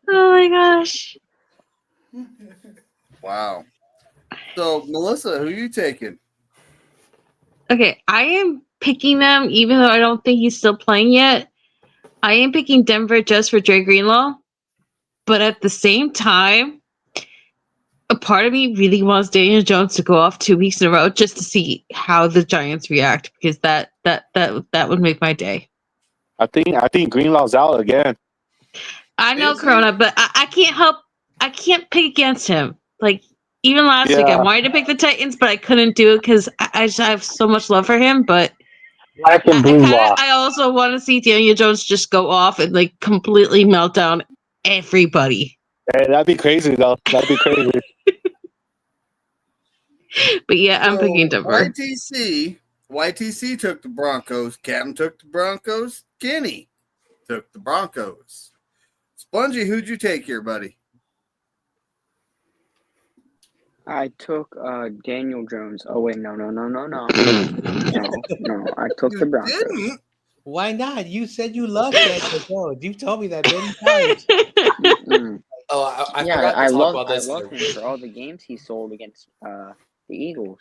Oh my gosh. Wow. So, Melissa, who are you taking? Okay, I am picking them, even though I don't think he's still playing yet. I am picking Denver just for Dre Greenlaw. But at the same time, a part of me really wants Daniel Jones to go off 2 weeks in a row just to see how the Giants react, because that would make my day. I think Greenlaw's out again. I know Corona, but I can't pick against him. Like even last week, I wanted to pick the Titans, but I couldn't do it because I just have so much love for him. But I also want to see Daniel Jones just go off and like completely melt down everybody. Hey, that'd be crazy though. That'd be crazy. But yeah, I'm picking Denver. YTC took the Broncos. Captain took the Broncos. Kenny took the Broncos. Spongy, who'd you take here, buddy? I took Daniel Jones. Oh wait, no. No, I took the Broncos. Didn't? Why not? You said you loved Daniel Jones. You told me that many times. I forgot to talk about this. I love him for all the games he sold against the Eagles.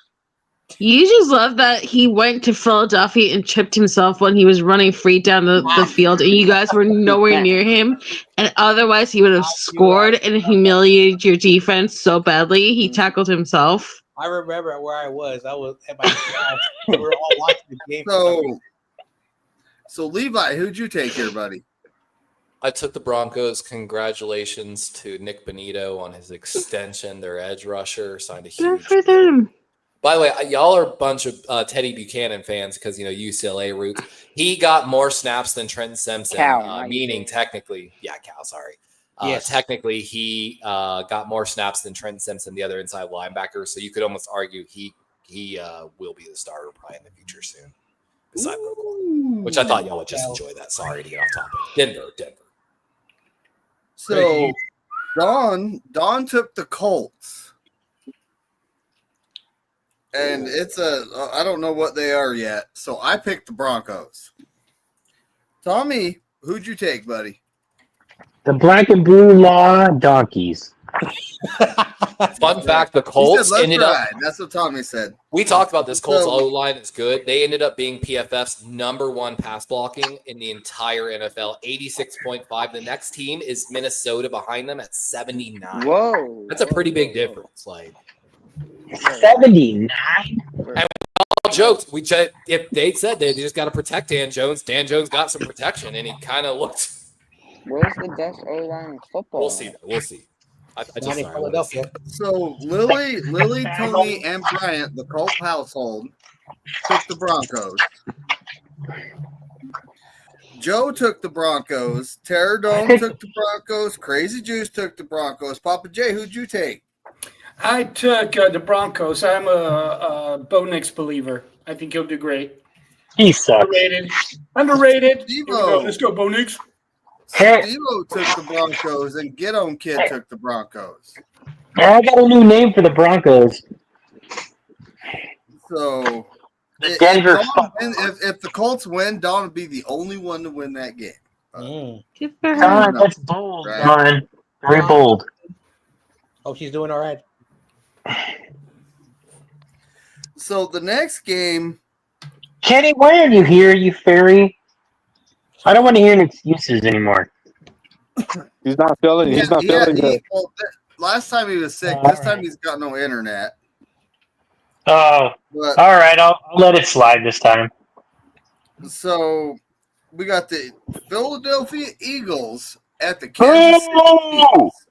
You just love that he went to Philadelphia and tripped himself when he was running free down the field, and you guys were nowhere near him. And otherwise, he would have scored and humiliated your defense so badly. He tackled himself. I remember where I was. I was at my house. We were all watching the game. So Levi, who'd you take here, buddy? I took the Broncos. Congratulations to Nick Bonito on his extension. Their edge rusher signed a huge. Good for them. By the way, y'all are a bunch of Teddy Buchanan fans because, UCLA roots. He got more snaps than Trent Simpson, meaning technically, Cal, sorry. Yes. Technically, he got more snaps than Trent Simpson, the other inside linebacker. So you could almost argue he will be the starter probably in the future soon, beside Roquan, which I thought y'all would just enjoy that. Sorry to get off topic. Denver. So Don took the Colts. And it's I don't know what they are yet. So I picked the Broncos. Tommy, who'd you take, buddy? The black and blue law donkeys. Fun fact, the Colts ended up. That's what Tommy said. We talked about this. Colts O-line is good. They ended up being PFF's #1 pass blocking in the entire NFL, 86.5. The next team is Minnesota behind them at 79. Whoa. That's a pretty big difference. 79? And all jokes. If they said they just got to protect Dan Jones, Dan Jones got some protection, and he kind of looked. Where's the best O-line in football? We'll see. So Lily, Tony, and Bryant, the Colt household, took the Broncos. Joe took the Broncos. Terradome took the Broncos. Crazy Juice took the Broncos. Papa J, who'd you take? I took the Broncos. I'm a Bo Nix believer. I think he'll do great. He sucks. Underrated. Let's go, Bo Nix. Steve-O took the Broncos, and Get On Kid took the Broncos. I got a new name for the Broncos. So, the Denver. If the Colts win, Don would be the only one to win that game. That's bold, Don. Very bold. Hope she's doing all right. So the next game, Kenny, why are you here, you fairy? I don't want to hear any excuses anymore. He's not feeling. He's not feeling good. Last time he was sick. This time he's got no internet. Oh, all right. I'll let it slide this time. So we got the Philadelphia Eagles at the Kansas City Chiefs.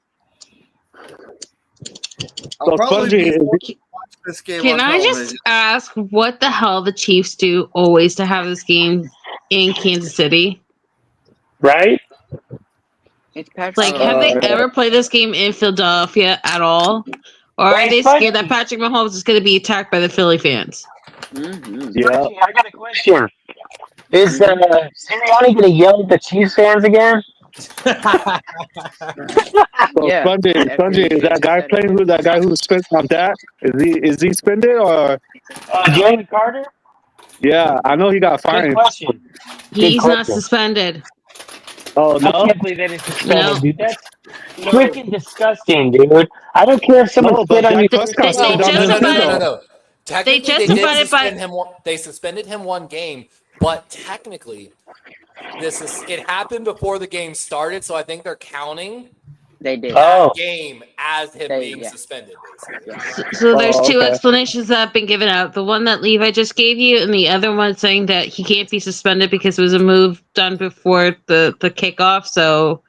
I'll probably watch this game. Can I just ask what the hell the Chiefs do always to have this game in Kansas City? Right? It's Patrick. Like, have they ever played this game in Philadelphia at all? Or are they scared that Patrick Mahomes is going to be attacked by the Philly fans? Mm-hmm. Yeah. I got a question. Is Sirianni going to yell at the Chiefs fans again? Spongy, is that guy playing? That guy who spent on that? Is he suspended or? Jalen Carter. Yeah, I know he got fined. He's not suspended. Oh no! I can't believe that it's suspended, dude. That's freaking disgusting, dude. I don't care if someone spit on you. No. Technically, they suspended him one game, but technically, it happened before the game started, so I think they're counting that game as him being suspended. So there's two explanations that have been given out. The one that Levi just gave you, and the other one saying that he can't be suspended because it was a move done before the kickoff, so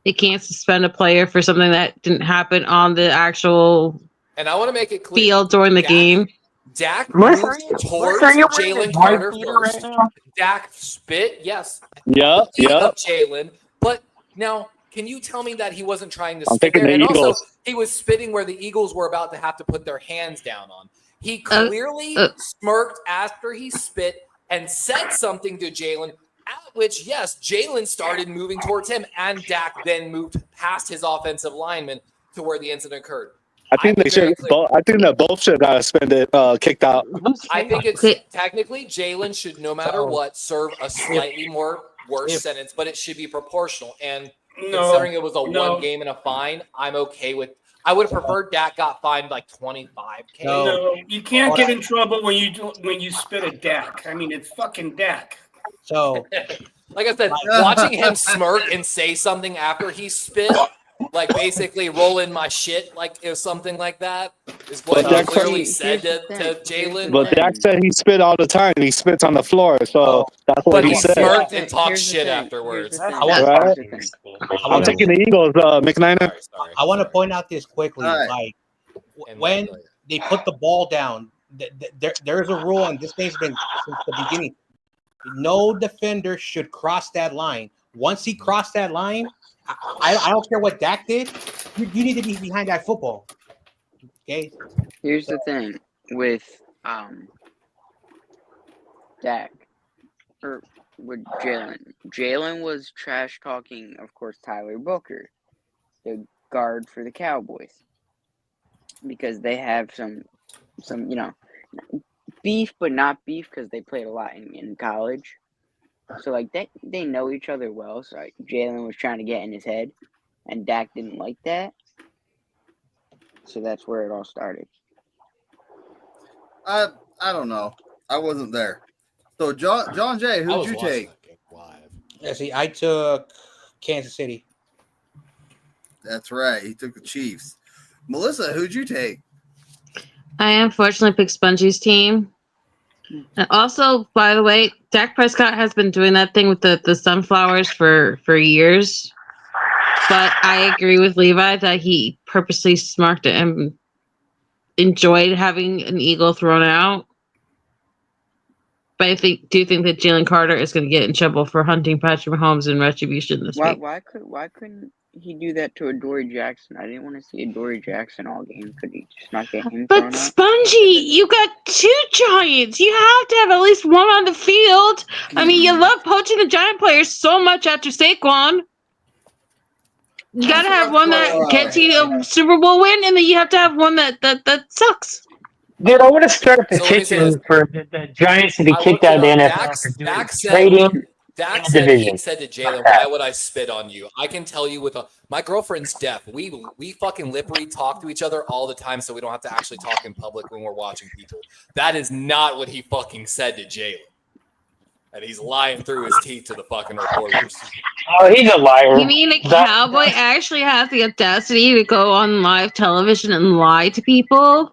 they can't suspend a player for something that didn't happen on the actual and I want to make it clear field during the game. Dak moved towards Jalen Carter first. Right Dak spit, yes. Yep. Jalen, but now can you tell me that he wasn't trying to spit there? And also, he was spitting where the Eagles were about to have to put their hands down on. He clearly smirked after he spit and said something to Jalen, at which, yes, Jalen started moving towards him, and Dak then moved past his offensive lineman to where the incident occurred. I think they should. I think that both should have got suspended, kicked out. I think it's technically Jalen should, no matter what, serve a slightly worse sentence, but it should be proportional. And considering it was a one game and a fine, I'm okay with. I would have preferred Dak got fined like $25K. No, you can't get in trouble when you spit at Dak. I mean, it's fucking Dak. So, like I said, watching him smirk and say something after he spit, like basically roll in my shit, like it was something like that, is what he clearly said to Jalen. But Dak said he spit all the time. He spits on the floor, so that's what he said. But he smirked and talked shit afterwards. I'm taking the Eagles, McNiner. Sorry. I want to point out this quickly. Like when they put the ball down, there's a rule, and this thing's been since the beginning. No defender should cross that line. Once he crossed that line, I don't care what Dak did. You need to be behind that football. Okay. Here's the thing with Dak or with Jalen. Jalen was trash talking, of course, Tyler Booker, the guard for the Cowboys, because they have some beef, but not beef because they played a lot in college. So, like, they know each other well. So, like, Jalen was trying to get in his head, and Dak didn't like that. So that's where it all started. I don't know. I wasn't there. So, John Jay, who'd you take? Yeah, see, I took Kansas City. That's right. He took the Chiefs. Melissa, who'd you take? I unfortunately picked Spongie's team. And also, by the way, Dak Prescott has been doing that thing with the sunflowers for years. But I agree with Levi that he purposely smirked and enjoyed having an eagle thrown out. But I do think that Jalen Carter is going to get in trouble for hunting Patrick Mahomes in retribution this week. Why couldn't he do that to Adoree Jackson? I didn't want to see Adoree Jackson all game. Could he just not get him thrown out? But Spongy, you got two Giants. You have to have at least one on the field. I mean, you love poaching the Giant players so much after Saquon. You got to have one that gets you a Super Bowl win, and then you have to have one that sucks. Dude, I want to start a petition for the Giants to be kicked out of the NFL for doing trading. Dak said, he said to Jalen, why would I spit on you? I can tell you my girlfriend's deaf. We fucking lip read talk to each other all the time, so we don't have to actually talk in public when we're watching people. That is not what he fucking said to Jalen. And he's lying through his teeth to the fucking reporters. Oh, he's a liar. You mean a cowboy actually has the audacity to go on live television and lie to people?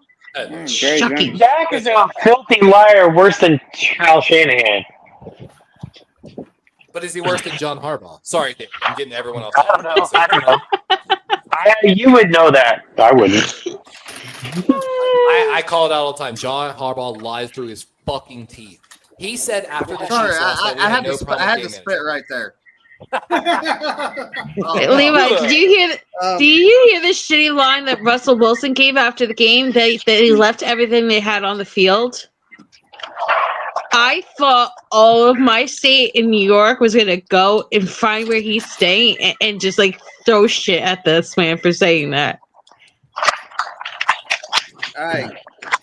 Shocking. Dak is a filthy liar worse than Kyle Shanahan. But is he worse than John Harbaugh? Sorry, Dave, I'm getting everyone else. I don't know. You would know that. I wouldn't. I call it out all the time. John Harbaugh lies through his fucking teeth. He said after the Sorry, Chiefs lost, I had to spit right there. Levi, did you hear? Do you hear the shitty line that Russell Wilson gave after the game that he left everything they had on the field? I thought all of my state in New York was gonna go and find where he's staying and just like throw shit at this man for saying that. All right,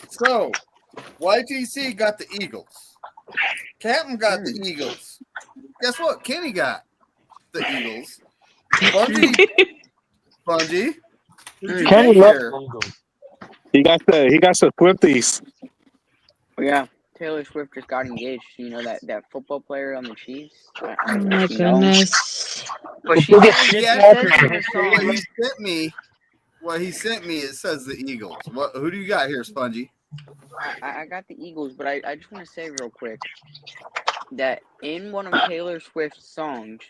so YTC got the Eagles. Captain got the Eagles. Guess what? Kenny got the Eagles. Spongy. Kenny loves He got some Swifties. Yeah, Taylor Swift just got engaged. You know that football player on the Chiefs? Oh my goodness. But she what he sent me, it says the Eagles. Who do you got here, Spongy? I got the Eagles, but I just want to say real quick that in one of Taylor Swift's songs,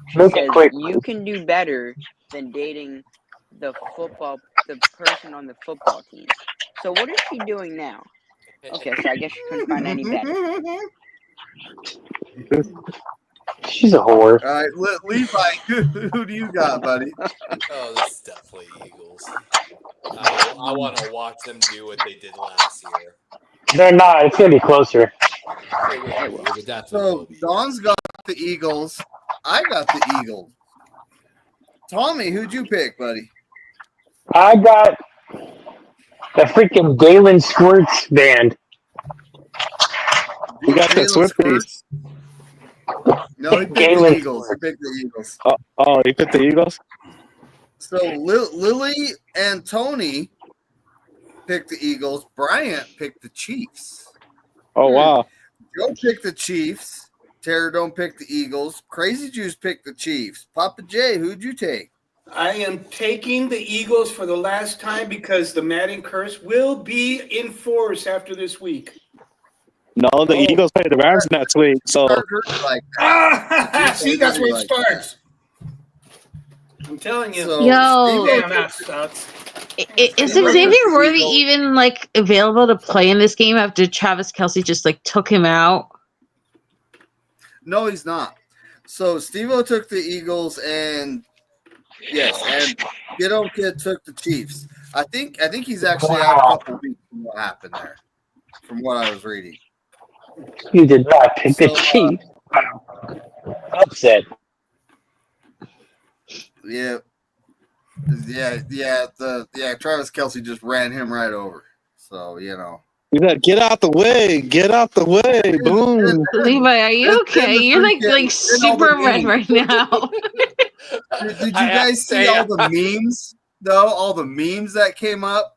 she says you can do better than dating the person on the football team. So what is she doing now? Okay, so I guess she couldn't find any better. She's a whore. All right, Levi, who do you got, buddy? Oh, this is definitely Eagles. I want to watch them do what they did last year. They're not. It's gonna be closer. It would definitely So be. Don's got the Eagles. I got the Eagles. Tommy, who'd you pick, buddy? I got the freaking Galen Squirts band. You got the Jalen Swifties. No, he picked Galen the Eagles. He picked the Eagles. Oh, you picked the Eagles? So Lily and Tony picked the Eagles. Bryant picked the Chiefs. Oh, wow. Joe picked the Chiefs. Terradome picked the Eagles. Crazy Juice picked the Chiefs. Papa J, who'd you take? I am taking the Eagles for the last time because the Madden curse will be in force after this week. No, the Eagles play the Rams next week. So See, that's where it starts. I'm telling you. So, Yo. Damn, that sucks. Is Xavier Worthy even like available to play in this game after Travis Kelce just like took him out? No, he's not. So Steve-O took the Eagles and Ghetto Kid took the Chiefs. I think he's actually out a couple weeks from what happened there, from what I was reading. You did not pick the Chiefs. Upset. Yeah. Travis Kelce just ran him right over. So, you know. You gotta get out the way. Get out the way. Boom. Levi, are you okay? You're like super red right now. Did you guys see all the memes? Though all the memes that came up.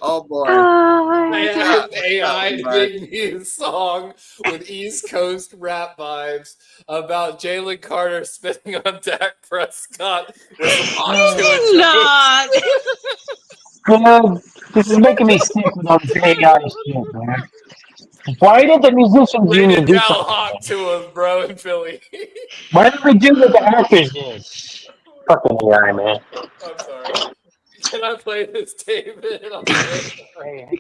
Oh boy! I have AI make me a song with East Coast rap vibes about Jalen Carter spitting on Dak Prescott with some not. Well, this is making me sick with all this AI shit, man. Why did the musicians Laid union it do down something? hot to him, bro, in Philly. Why did we do what the actors did? Fucking AI, man. I'm sorry. Can I play this, David? I'm sorry.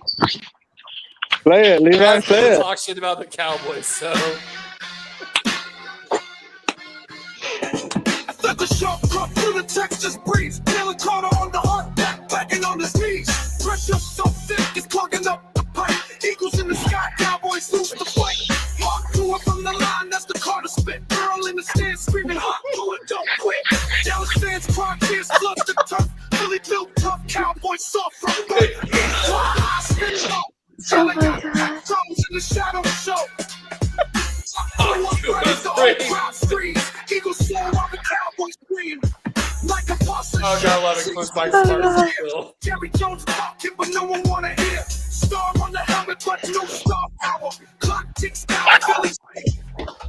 Play it, Levi. I Play it. talk shit about the Cowboys, so. Let the sharp cut through the Texas breeze. Jalen Carter on the hard back, backing on his knees. Pressure so thick, it's clogging up the pipe. Eagles in the sky, Cowboys lose the fight. Mark threw up on the line, that's the Carter spit. Girl in the stands screaming, hot, do it, don't quit. Dallas fans cry, tears flood the turf. Philly built tough, Cowboys soft from birth. Jalen got back toes in the shadow show. Eagles slow on the Cowboys green. Like a boss. Oh, God, a lot of close by stars still. Jerry Jones talking, but no one wanna hear. Star on the helmet, but no star power. Clock ticks down, Philly's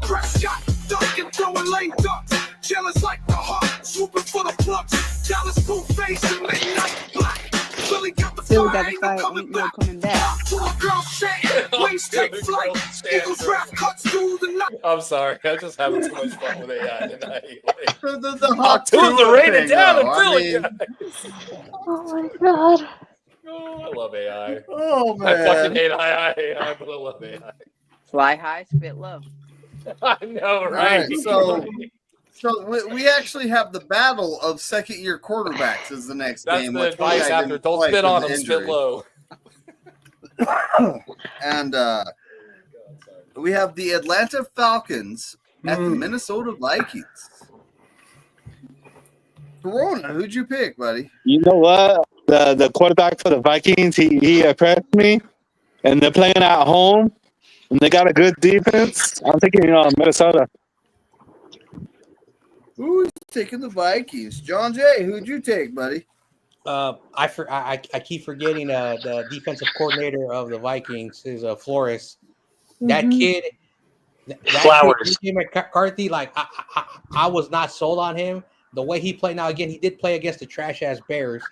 Prescott, dunking, throwing lane ducks. Jealous like the heart, swooping for the plucks. Dallas full face and midnight black. Philly got the fire, ain't no coming back. Poor girl saying, wings take flight. Eagles rap cuts through the night. I'm sorry, I just having too much fun with AI tonight. The hot tools are raining down in though. Philly, I mean, guys. Oh my god. Oh, I love AI. Oh man. I fucking hate AI, but I love AI. Fly high, spit low. I know, All right? right, so we actually have the battle of second-year quarterbacks as the next That's game. the which advice Eli after. didn't Don't play spit on because them, of spit low. And we have the Atlanta Falcons at the Minnesota Vikings. Corona, who'd you pick, buddy? You know what? The quarterback for the Vikings, he impressed me. And they're playing at home. And they got a good defense. I'm thinking, Minnesota. Who's taking the Vikings? John Jay, who'd you take, buddy? I keep forgetting the defensive coordinator of the Vikings is Flores. That kid, Flowers. Kid, McCarthy, like I was not sold on him. The way he played. Now again, he did play against the trash ass Bears,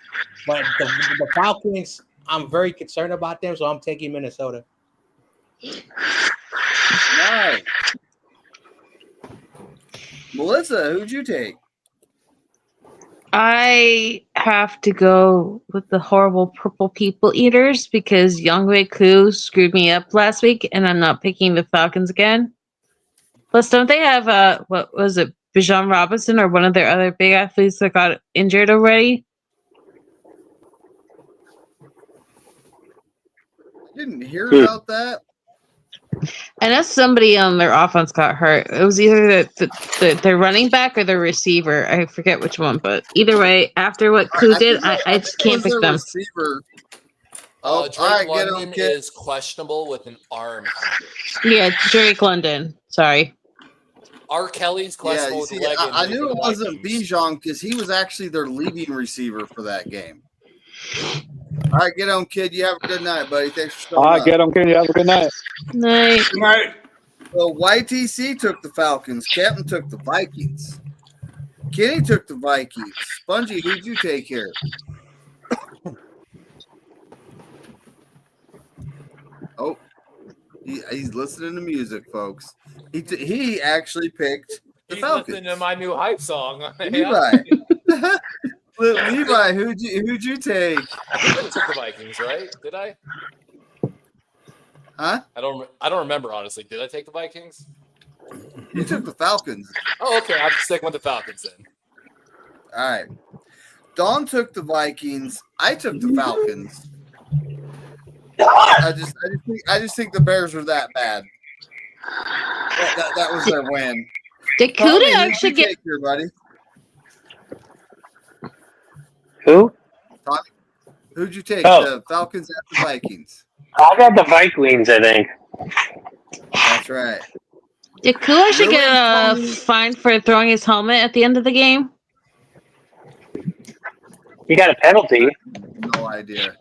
but the Falcons, I'm very concerned about them, so I'm taking Minnesota. Nice. Melissa, who'd you take? I have to go with the horrible purple people eaters because Younghoe Koo screwed me up last week, and I'm not picking the Falcons again. Plus, don't they have what was it, Bijan Robinson or one of their other big athletes that got injured already? Didn't hear about that. I know somebody on their offense got hurt. It was either their running back or their receiver. I forget which one, but either way, after what Koo did, I just can't pick them. Receiver. Drake London is questionable with an arm injury. Yeah, Drake London. Sorry. R. Kelly's questionable with a leg injury. I knew it wasn't Bijan because he was actually their leading receiver for that game. All right, get on, kid. You have a good night, buddy. Thanks for showing up. All right, get on, kid. You have a good night. Night. Good night. So YTC took the Falcons. Captain took the Vikings. Kenny took the Vikings. Spongy, who'd you take here? Oh, he's listening to music, folks. He actually picked the Falcons. Listening to my new hype song. Levi. Levi, who'd you take? I took the Vikings, right? Did I? Huh? I don't remember, honestly. Did I take the Vikings? You took the Falcons. Oh, okay. I'm sticking with the Falcons then. All right. Dawn took the Vikings. I took the Falcons. I just think the Bears were that bad. That was their win. Did Kuda actually get here, buddy? Who? Tommy, who'd you take? Oh. The Falcons and the Vikings. I got the Vikings, I think. That's right. Did Koo actually get a fine for throwing his helmet at the end of the game? He got a penalty. No idea.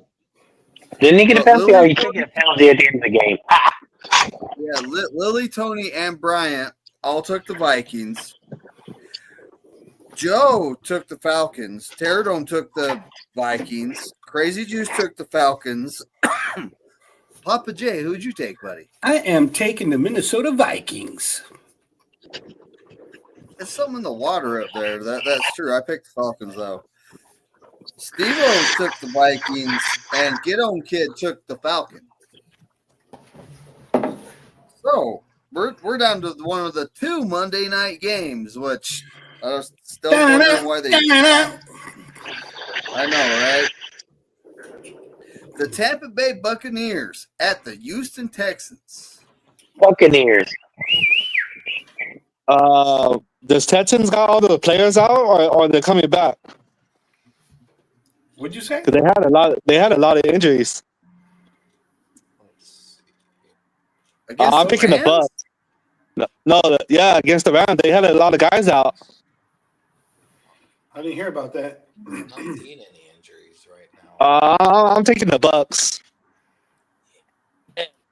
Didn't he get a penalty? Oh, you can't get a penalty at the end of the game. Yeah, Lily, Tony, and Bryant all took the Vikings. Joe took the Falcons. Terradome took the Vikings. Crazy Juice took the Falcons. Papa J, who'd you take, buddy? I am taking the Minnesota Vikings. There's something in the water up there. That's true. I picked the Falcons, though. Steve-O took the Vikings, and Get On Kid took the Falcons. So, we're down to one of the two Monday night games, which I was still wondering why they I know, right? The Tampa Bay Buccaneers at the Houston Texans. Buccaneers. Does Texans got all the players out, or they're coming back? What'd you say? Because they had a lot of injuries. I'm picking the Bucs. Against the Rams, they had a lot of guys out. I didn't hear about that. I'm not seeing any injuries right now. I'm taking the Bucs.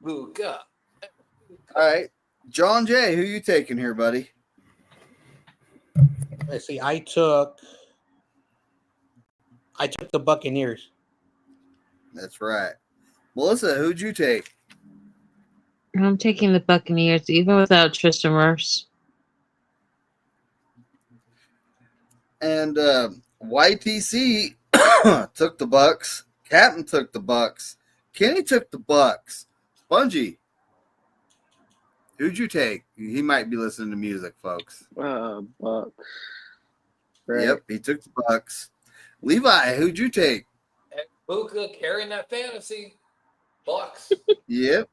All right, John Jay, who you taking here, buddy? Let's see. I took the Buccaneers. That's right. Melissa, who'd you take? I'm taking the Buccaneers, even without Tristan Wirfs. And YTC took the Bucs. Captain took the Bucs. Kenny took the Bucs. Spongy, who'd you take? He might be listening to music, folks. Bucs. Right. Yep, he took the Bucs. Levi, who'd you take? Buka carrying that fantasy. Bucks. Yep.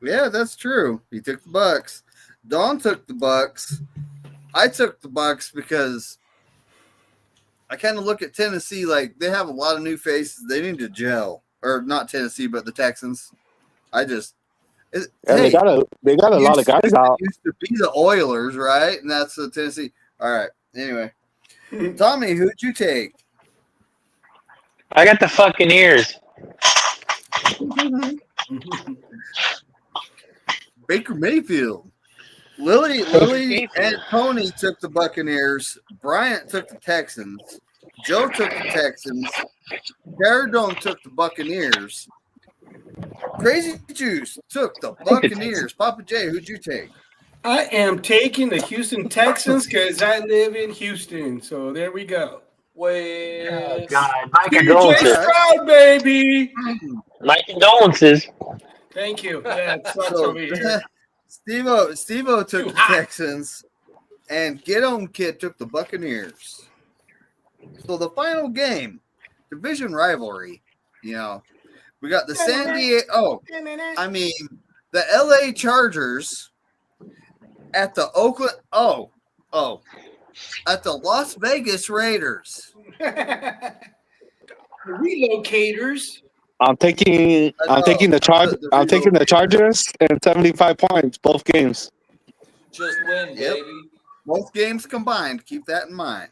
Yeah, that's true. He took the Bucs. Dawn took the Bucs. I took the Bucs because I kind of look at Tennessee like they have a lot of new faces. They need to gel. Or not Tennessee, but the Texans. They got a lot of guys out. It used to be the Oilers, right? And that's the Tennessee. All right. Anyway. Tommy, who'd you take? I got the fucking ears. Baker Mayfield. Lily and Tony took the Buccaneers. Bryant took the Texans. Joe took the Texans. Terradome took the Buccaneers. Crazy Juice took the Buccaneers. Papa J, who'd you take? I am taking the Houston Texans because I live in Houston. So there we go. Oh, God, my DJ condolences. Stroud, baby. My condolences. Thank you. Yeah, it sucks over here. Steve-O took the Texans, and Get On Kid took the Buccaneers. So the final game, division rivalry, we got the San Diego. The LA Chargers at the Oakland. At the Las Vegas Raiders. Relocators. I'm taking the Chargers and 75 points both games. Just win, baby. Both games combined. Keep that in mind.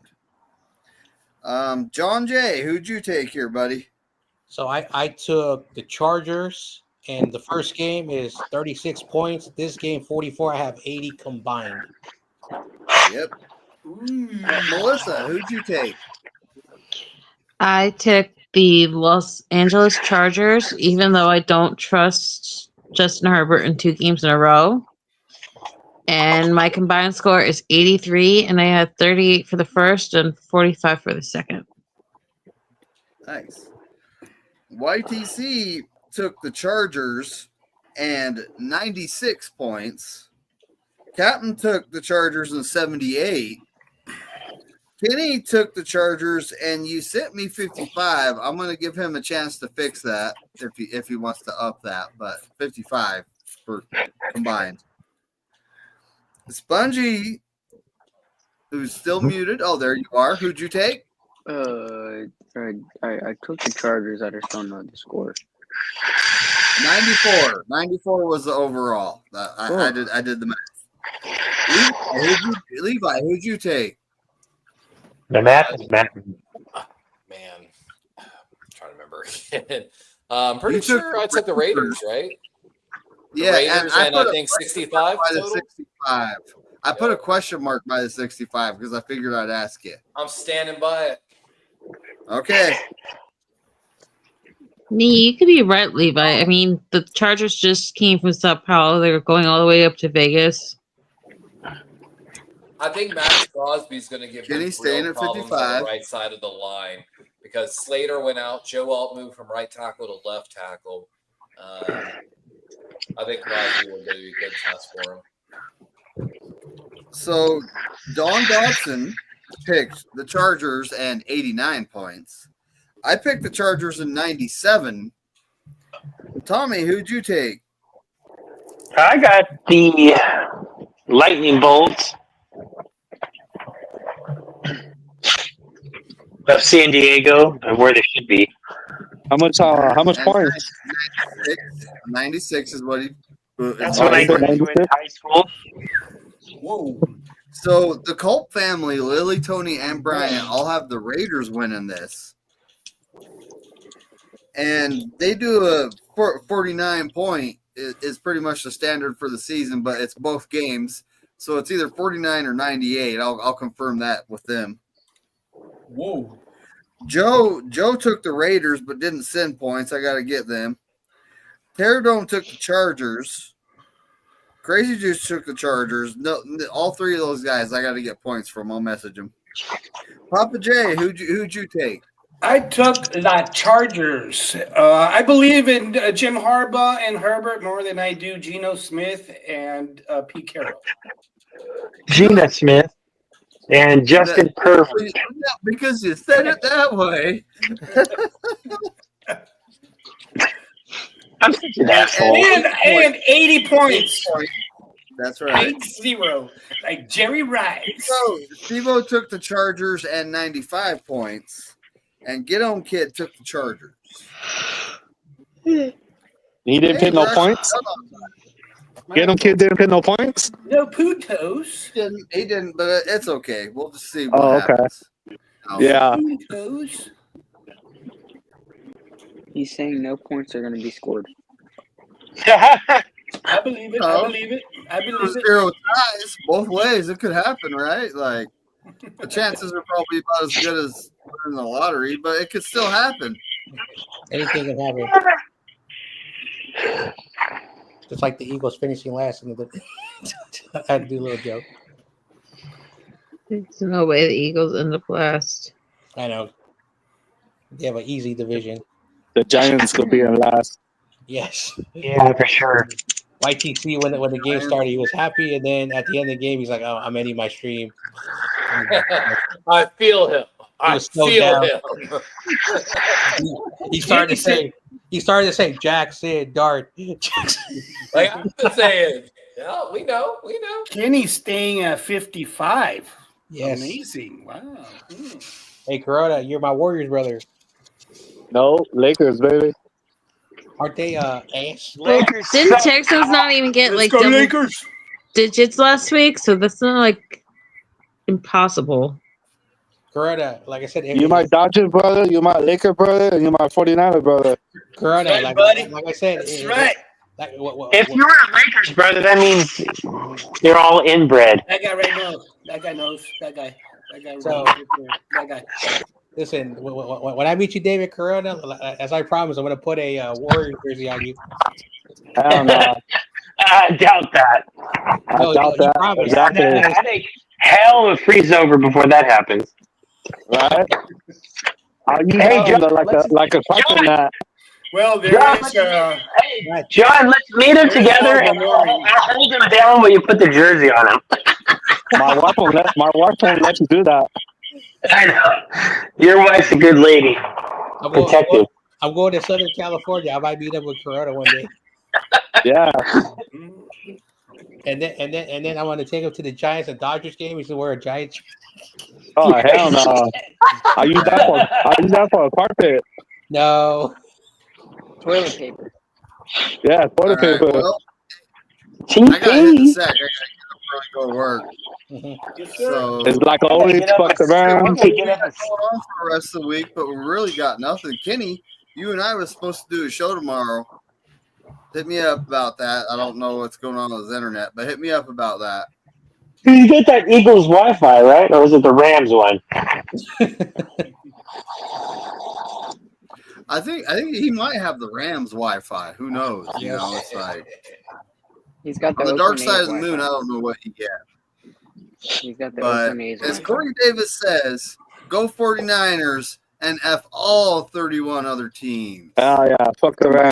John Jay, who'd you take here, buddy? So I took the Chargers, and the first game is 36 points. This game, 44. I have 80 combined. Yep. Melissa, who'd you take? I took the Los Angeles Chargers, even though I don't trust Justin Herbert in 2 games in a row. And my combined score is 83, and I had 38 for the first and 45 for the second. Nice. YTC took the Chargers and 96 points. Captain took the Chargers and 78. Kenny took the Chargers, and you sent me 55. I'm going to give him a chance to fix that if he wants to up that, but 55 for combined. Spongy, who's still muted. Oh, there you are. Who'd you take? I took the Chargers. I just don't know the score. 94. 94 was the overall. I did the math. Levi, who'd you take? The math is math. Man, I'm trying to remember. I'm pretty sure I took the Raiders, right? Yeah, Raiders, and I think 65 total? 65. I put a question mark by the 65 because I figured I'd ask you. I'm standing by it. Okay. Nee, you could be right, Levi. I mean, the Chargers just came from Sao Paulo. They're going all the way up to Vegas. I think Max Crosby's going to give them real problems on the right side of the line because Slater went out. Joe Alt moved from right tackle to left tackle. I think Crosby will be a good test for him. So, Don Dodson picked the Chargers and 89 points. I picked the Chargers in 97. Tommy, who'd you take? I got the Lightning Bolts of San Diego, and where they should be. How much points? 96 is what he. That's what I did in high school. Whoa. So the Colt family, Lily, Tony, and Brian, all have the Raiders winning this. And they do a 49 point is pretty much the standard for the season, but it's both games. So it's either 49 or 98. I'll confirm that with them. Whoa. Joe took the Raiders but didn't send points. I got to get them. Terradome took the Chargers. Crazy Juice took the Chargers. No, all three of those guys I got to get points from. I'll message them. Papa J, who'd you take? I took the Chargers. I believe in Jim Harbaugh and Herbert more than I do Geno Smith and Pete Carroll. Geno Smith and Justin Herbert. Because you said it that way. I'm such an asshole. And 80 points. That's right. 8-0, like Jerry Rice. So Steve-O took the Chargers and 95 points. And Get On Kid took the Chargers. He didn't pick no points? Get On Kid didn't pick no points? No putos. He didn't, but it's okay. We'll just see what happens. Yeah. Putos. He's saying no points are going to be scored. I believe it. I believe it. I believe it. Zero ties both ways. It could happen, right? Like the chances are probably about as good as in the lottery, but it could still happen. Anything can happen. Just like the Eagles finishing last in the I had to do a little joke. There's no way the Eagles end up last. I know. They have an easy division. The Giants could be in last. Yes. Yeah, for sure. YTC when the game started, he was happy, and then at the end of the game, he's like, "Oh, I'm ending my stream." I feel him. I feel him. He started to say Jackson Dart. Like I've been saying, yeah, we know. Kenny's staying at 55. Yes. Amazing. Wow. Hey, Corona, you're my Warriors brother. No, Lakers, baby. Aren't they ass? Lakers. Didn't Texans not even get like double digits last week? So that's not like impossible. Corona, like I said, You my Dodgers brother, you my Laker brother, and you my 49er brother. Corona, right, like I said, that's right. If you're a Lakers brother, that means you're all inbred. That guy right now. That guy knows. That guy. So, that guy. Listen, when I meet you, David Corona, as I promised, I'm going to put a Warriors jersey on you. Hell no. I doubt that. I doubt that. Exactly. I think hell will freeze over before that happens. Right? Hey, John, like a carpet mat. Well, there John, is. Hey, John, let's meet him together, and I'll hold him down while you put the jersey on him. My wife won't let you do that. I know. Your wife's a good lady. Protective. I'm going to Southern California. I might meet up with Corona one day. Yeah. And then I want to take him to the Giants and Dodgers game. He's gonna wear a Giants. Oh hell no! I use that for a carpet. No. Toilet paper. Yeah, toilet paper. Well, I gotta hit the sack. I gotta go to work. So It's like always fucked around. Going on for the rest of the week, but we really got nothing. Kenny, you and I were supposed to do a show tomorrow. Hit me up about that. I don't know what's going on with his internet, but hit me up about that. You get that Eagles Wi-Fi, right? Or is it the Rams one? I think he might have the Rams Wi-Fi. Who knows? You know, it's like he's got on the dark side of the moon. I don't know what he gets. He's got the But Oakland as Korey Davis says, go 49ers and F all 31 other teams. Oh yeah, fuck around.